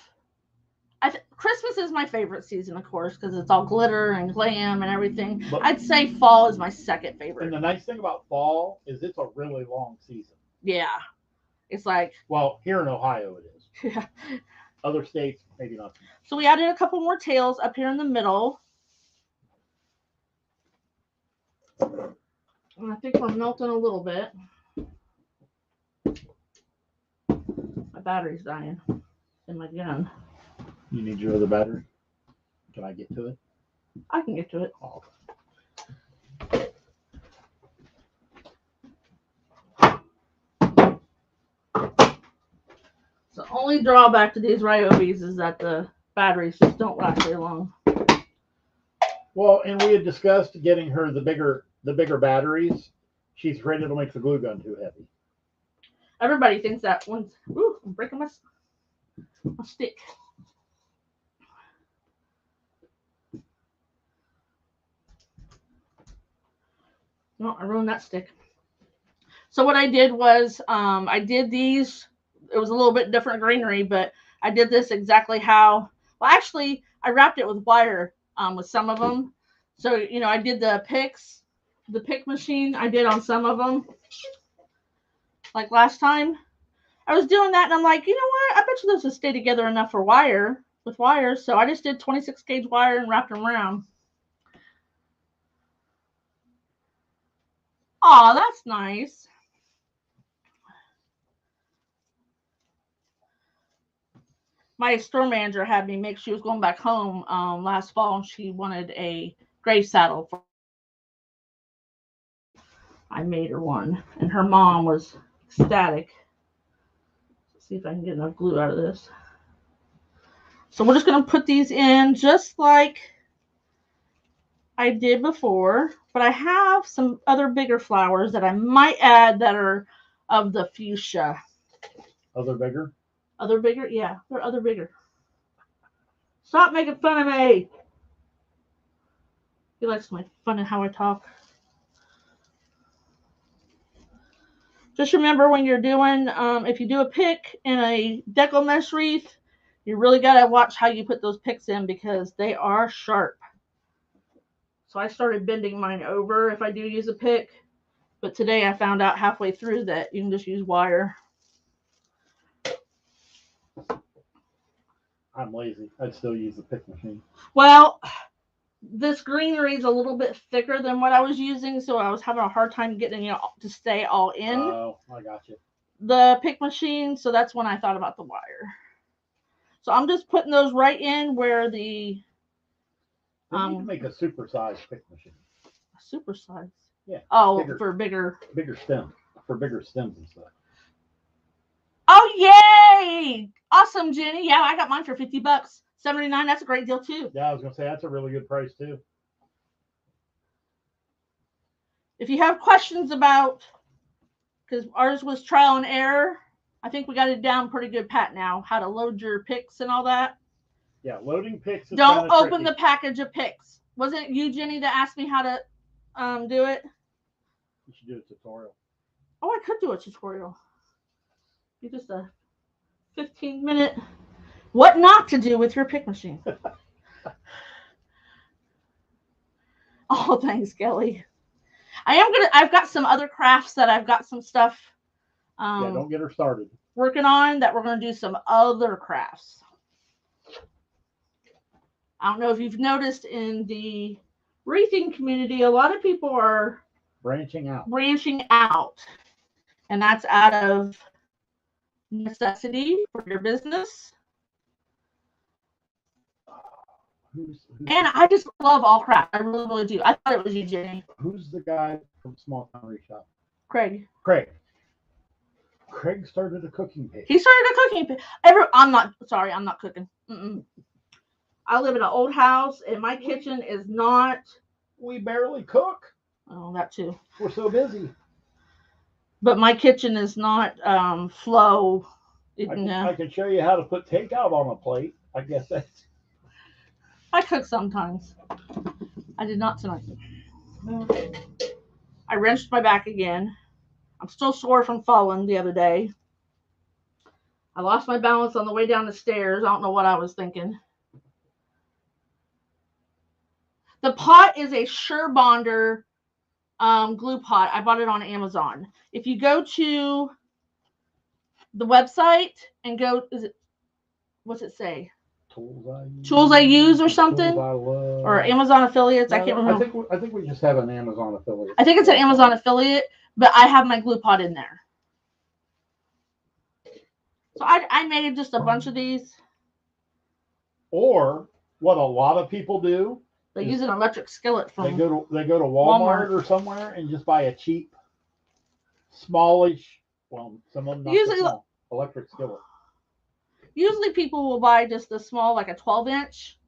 Christmas is my favorite season, of course, because it's all glitter and glam and everything. But I'd say fall is my second favorite. And the nice thing about fall is it's a really long season. Yeah, it's like. Well, here in Ohio it is. Yeah. Other states, maybe not. So we added a couple more tails up here in the middle. And I think we're melting a little bit. My battery's dying in my gun. You need your other battery? Can I get to it? I can get to it. Oh. The only drawback to these Ryobis is that the batteries just don't last very long. Well, and we had discussed getting her the bigger batteries. She's afraid it'll make the glue gun too heavy. Everybody thinks that one's. Ooh, I'm breaking my stick. No, I ruined that stick. So what I did was I did these. It was a little bit different greenery, but I did this exactly how. Well, actually, I wrapped it with wire with some of them. So, I did the pick machine. I did on some of them. Like last time. I was doing that, and I'm like, you know what? I bet you those would stay together enough for with wires. So I just did 26 gauge wire and wrapped them around. Oh, that's nice. My store manager had me make. She was going back home last fall, and she wanted a gray saddle. I made her one, and her mom was ecstatic. Let's see if I can get enough glue out of this. So we're just going to put these in just like I did before, but I have some other bigger flowers that I might add that are of the fuchsia. Other bigger? Other bigger? Yeah, they're other bigger. Stop making fun of me. He likes my fun and how I talk. Just remember when you're doing, if you do a pick in a deco mesh wreath, you really got to watch how you put those picks in because they are sharp. So I started bending mine over if I do use a pick. But today I found out halfway through that you can just use wire. I'm lazy. I'd still use the pick machine. Well, this greenery is a little bit thicker than what I was using, so I was having a hard time getting it to stay all in. Oh, I got you. The pick machine, so that's when I thought about the wire. So I'm just putting those right in where the They need to make a supersized pick machine. Super size. Yeah. Oh, bigger, for bigger. Bigger stem. For bigger stems and stuff. Oh, yay! Awesome, Jenny. Yeah, I got mine for $50. $79. That's a great deal too. Yeah, I was gonna say that's a really good price too. If you have questions about, because ours was trial and error, I think we got it down pretty good pat now, how to load your picks and all that. Yeah, loading picks is Don't open tricky. the package of picks. Wasn't it you, Jenny, that asked me how to do it? You should do a tutorial. Oh, I could do a tutorial. Be just a 15-minute what not to do with your pick machine. Oh, thanks, Kelly. I've got some other crafts that I've got some stuff Yeah, don't get her started. Working on that we're gonna do some other crafts. I don't know if you've noticed in the wreathing community, a lot of people are branching out. And that's out of necessity for your business. And I just love all crafts. I really, really do. I thought it was you, Jenny. Who's the guy from Small Town Reshop? Craig started a cooking page. He started a cooking page. I'm not cooking. I live in an old house, and my kitchen is not. We barely cook. Oh, that too. We're so busy. But my kitchen is not flow. I can show you how to put takeout on a plate. I guess that's. I cook sometimes. I did not tonight. I wrenched my back again. I'm still sore from falling the other day. I lost my balance on the way down the stairs. I don't know what I was thinking. The pot is a Surebonder glue pot. I bought it on Amazon. If you go to the website and go, what's it say? Tools I use or something? Or Amazon affiliates? I can't remember. I think we just have an Amazon affiliate. I think it's an Amazon affiliate, but I have my glue pot in there. So I made just a bunch of these. Or what a lot of people do. They use an electric skillet from. They go to Walmart or somewhere and just buy a cheap, smallish. Well, some of them not usually small, electric skillet. Usually people will buy just a small, like a 12-inch.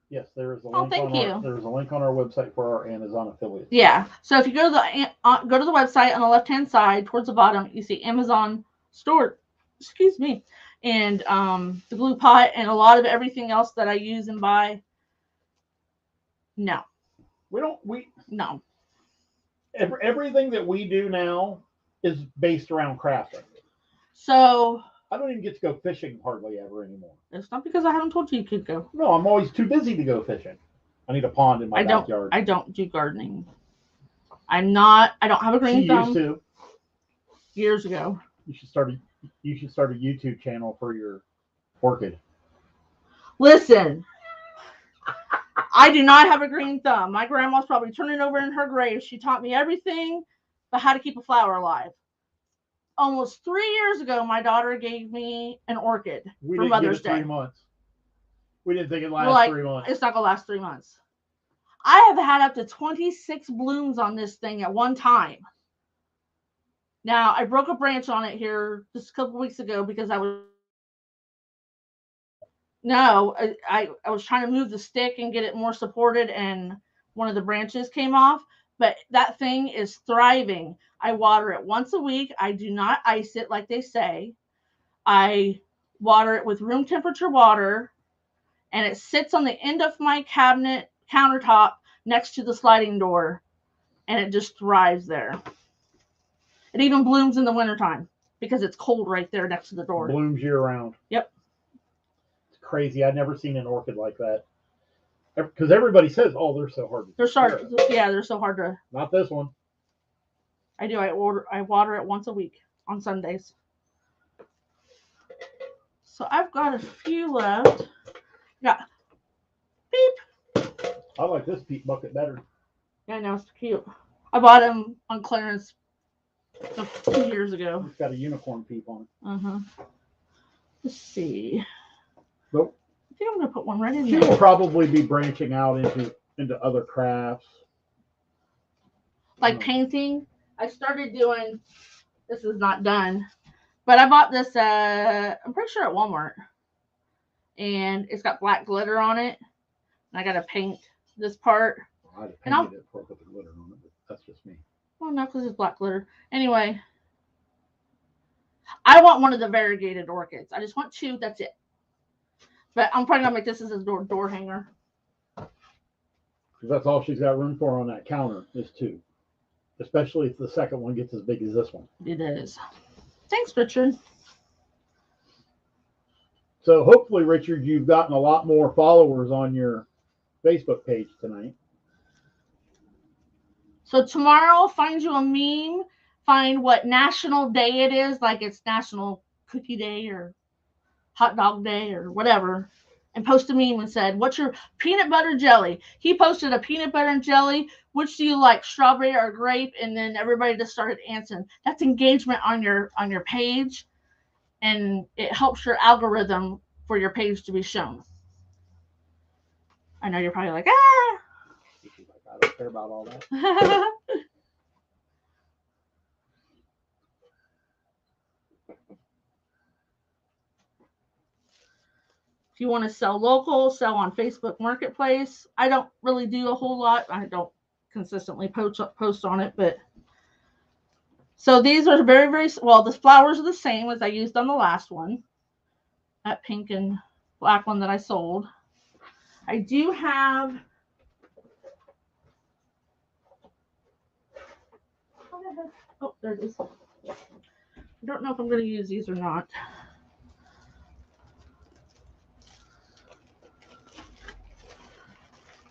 Yes, there is a link. There's a link on our website for our Amazon affiliate. Yeah. So if you go to the website on the left-hand side towards the bottom, you see Amazon store. Excuse me. And the glue pot and a lot of everything else that I use and buy. No. No. Everything that we do now is based around crafting. So I don't even get to go fishing hardly ever anymore. It's not because I haven't told you could go. No, I'm always too busy to go fishing. I need a pond in my backyard. I don't do gardening. I don't have a green thumb. Used to. Years ago. You should start a YouTube channel for your orchid. Listen. I do not have a green thumb. My grandma's probably turning over in her grave. She taught me everything but how to keep a flower alive. Almost 3 years ago, my daughter gave me an orchid for Mother's Day. 3 months. We didn't think it'd last 3 months. It's not going to last 3 months. I have had up to 26 blooms on this thing at one time. Now, I broke a branch on it here just a couple weeks ago because I was trying to move the stick and get it more supported, and one of the branches came off. But that thing is thriving. I water it once a week. I do not ice it like they say. I water it with room temperature water, and it sits on the end of my cabinet countertop next to the sliding door, and it just thrives there. It even blooms in the wintertime because it's cold right there next to the door. Blooms year round. Yep. It's crazy. I've never seen an orchid like that. Because everybody says, "Oh, they're so hard." They're so hard to. Not this one. I do. I water it once a week on Sundays. So I've got a few left. Got beep. I like this peat bucket better. Yeah, I know, it's cute. I bought them on clearance 2 years ago. It's got a unicorn peep on it. Let's see. Nope. think I'm gonna put one right in She there. will probably be branching out into other crafts. Like painting. I started doing. This is not done, but I bought this. I'm pretty sure at Walmart, and it's got black glitter on it. And I gotta paint this part. Well, I'd have painted it before I put the glitter on it, but that's just me. Well, no, because it's black glitter. Anyway, I want one of the variegated orchids. I just want 2. That's it. But I'm probably gonna make this as a door hanger. Because that's all she's got room for on that counter is 2. Especially if the second one gets as big as this one. It is. Thanks, Richard. So hopefully, Richard, you've gotten a lot more followers on your Facebook page tonight. So tomorrow, I'll find you a meme. Find what national day it is, like it's National Cookie Day or Hot Dog Day or whatever, and post a meme and said, "What's your peanut butter jelly?" He posted a peanut butter and jelly. Which do you like, strawberry or grape? And then everybody just started answering. That's engagement on your page, and it helps your algorithm for your page to be shown. I know you're probably like, ah. I don't care about all that. If you want to sell local, sell on Facebook Marketplace. I don't really do a whole lot. I don't consistently post on it, but so these are very, very well. The flowers are the same as I used on the last one. That pink and black one that I sold. I do have. Oh, there it is. I don't know if I'm going to use these or not.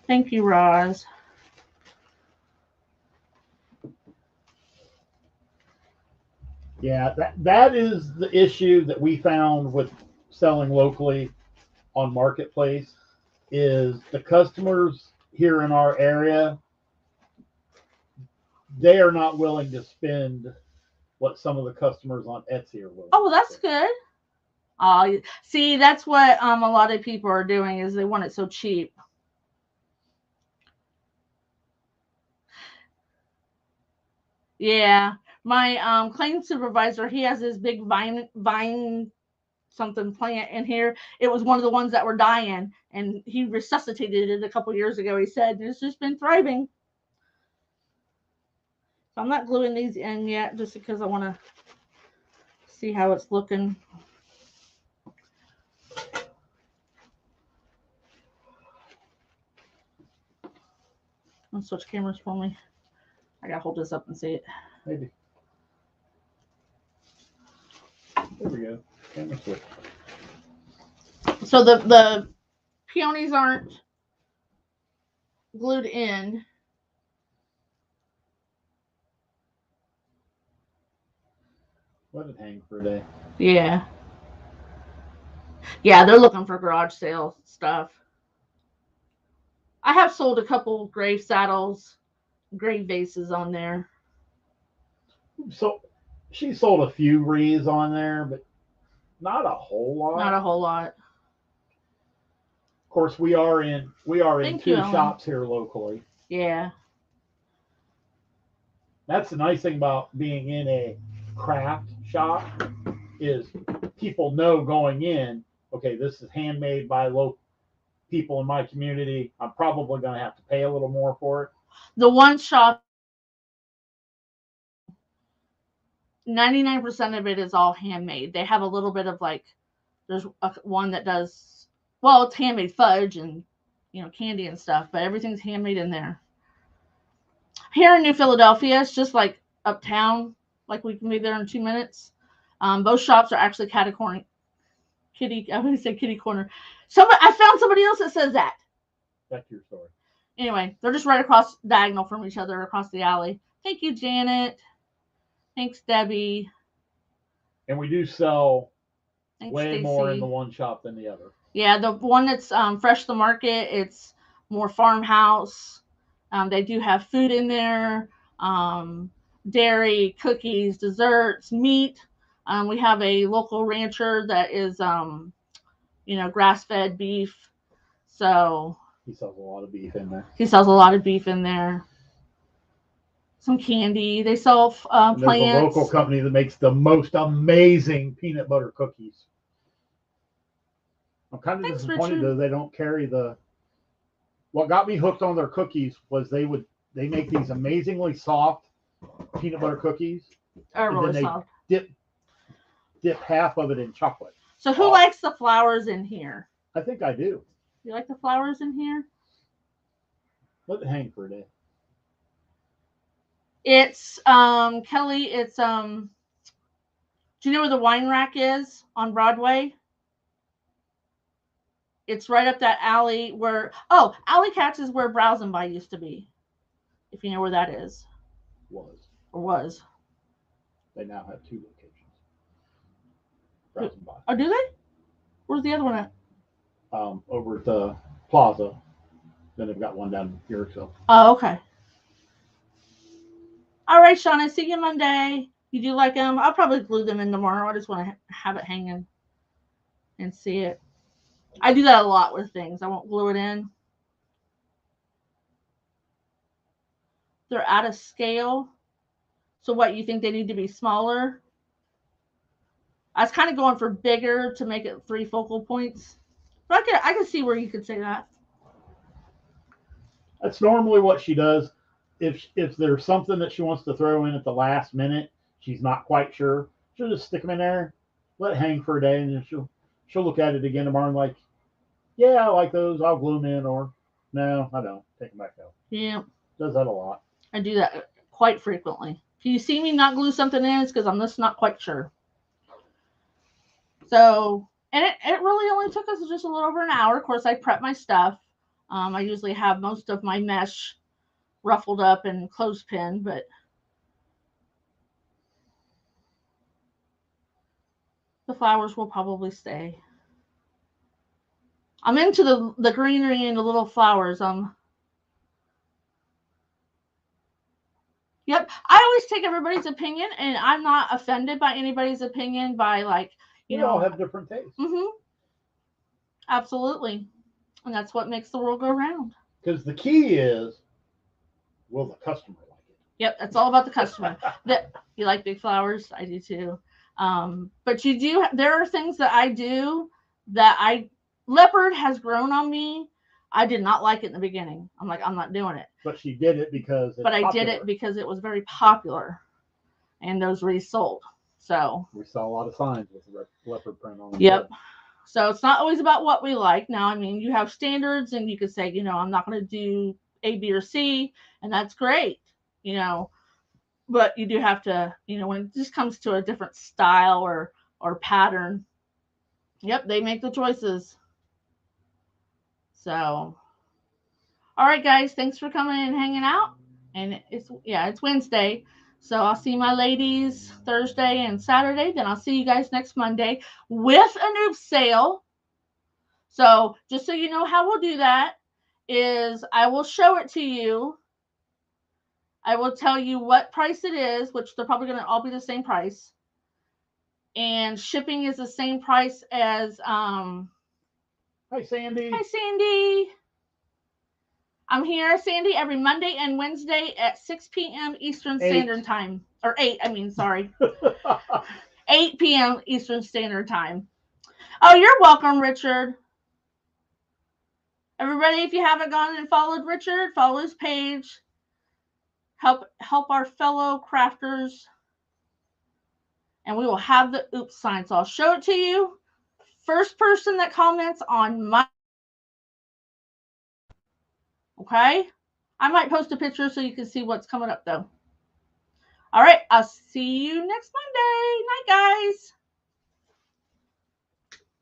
Thank you, Roz. Yeah, that is the issue that we found with selling locally on Marketplace is the customers here in our area, they are not willing to spend what some of the customers on Etsy are willing. Oh, that's good. See, that's what a lot of people are doing is they want it so cheap. Yeah, my claim supervisor, he has this big vine something plant in here. It was one of the ones that were dying, and he resuscitated it a couple years ago. He said it's just been thriving. So I'm not gluing these in yet, just because I want to see how it's looking. Let's switch cameras for me. I gotta hold this up and see it. Maybe. There we go. Camera switch. So the peonies aren't glued in. Let it hang for a day. Yeah. Yeah, they're looking for garage sale stuff. I have sold a couple grave saddles, grave vases on there. So she sold a few wreaths on there, but not a whole lot. Not a whole lot. Of course, we are in Thank 2 you, Ellen. shops here locally. Yeah. That's the nice thing about being in a craft shop is people know going in, okay, this is handmade by local people in my community. I'm probably going to have to pay a little more for it. The one shop, 99% of it is all handmade. They have a little bit of like, there's one that does, well, it's handmade fudge and, candy and stuff, but everything's handmade in there. Here in New Philadelphia, it's just like uptown, like we can be there in 2 minutes. Both shops are actually I wouldn't say kitty corner. I found somebody else that says that. That's your story. Anyway, they're just right across diagonal from each other across the alley. Thank you, Janet. Thanks, Debbie. And we do sell way Stacey. more in the one shop than the other. Yeah, the one that's Fresh the Market, it's more farmhouse. They do have food in there, dairy, cookies, desserts, meat. We have a local rancher that is, grass-fed beef. So he sells a lot of beef in there. He sells a lot of beef in there. Some candy. They sell plants. There's a local company that makes the most amazing peanut butter cookies. I'm kind of disappointed Richard. though they don't carry the. What got me hooked on their cookies was they make these amazingly soft peanut butter cookies. Are really then soft. Dip half of it in chocolate. So who likes the flowers in here? I think I do. You like the flowers in here? Let it hang for a day. It's Kelly, it's do you know where the wine rack is on Broadway? It's right up that alley where Alley Cats is where Browse and Buy used to be. If you know where that is. Was. They now have 2 locations. Browse and Buy. Oh, do they? Where's the other one at? Over at the plaza. Then they've got one down here. So. Oh, okay. All right, Shauna. See you Monday. You do like them? I'll probably glue them in tomorrow. I just want to have it hanging and see it. I do that a lot with things. I won't glue it in. They're out of scale. So what, you think they need to be smaller? I was kind of going for bigger to make it 3 focal points. But I can see where you could say that. That's normally what she does. If there's something that she wants to throw in at the last minute, she's not quite sure, she'll just stick them in there, let it hang for a day, and then she'll look at it again tomorrow and like, yeah, I like those, I'll glue them in, or no, I don't, take them back out. Yeah. Does that a lot. I do that quite frequently. If you see me not glue something in, it's because I'm just not quite sure. So, and it really only took us just a little over an hour. Of course, I prep my stuff. I usually have most of my mesh ruffled up and clothespin, but the flowers will probably stay. I'm into the greenery and the little flowers. Yep. I always take everybody's opinion, and I'm not offended by anybody's opinion by like, we all have different tastes. Mm-hmm. Absolutely. And that's what makes the world go round. Because the key is, will the customer like it? Yep, that's all about the customer. You like big flowers? I do too. But there are things that I do that leopard has grown on me. I did not like it in the beginning. I'm like, I'm not doing it. But she did it because it's popular. I did it because it was very popular, and those resold. So we saw a lot of signs with the leopard print on them. Yep. So it's not always about what we like. Now, I mean, you have standards, and you could say, I'm not going to do A, B, or C, and that's great, But you do have to, when it just comes to a different style or pattern, yep, they make the choices. So, all right, guys, thanks for coming and hanging out. And it's Wednesday. So I'll see my ladies Thursday and Saturday. Then I'll see you guys next Monday with a noob sale. So just so you know how we'll do that is I will show it to you. I will tell you what price it is, which they're probably going to all be the same price. And shipping is the same price as Hi, Sandy. Hi, Sandy. I'm here, Sandy, every Monday and Wednesday at 6 p.m. Eastern Standard Time. Or 8, sorry. 8 p.m. Eastern Standard Time. Oh, you're welcome, Richard. Everybody, if you haven't gone and followed Richard, follow his page. Help our fellow crafters. And we will have the oops sign. So I'll show it to you. First person that comments on my... Okay? I might post a picture so you can see what's coming up, though. All right. I'll see you next Monday. Night, guys.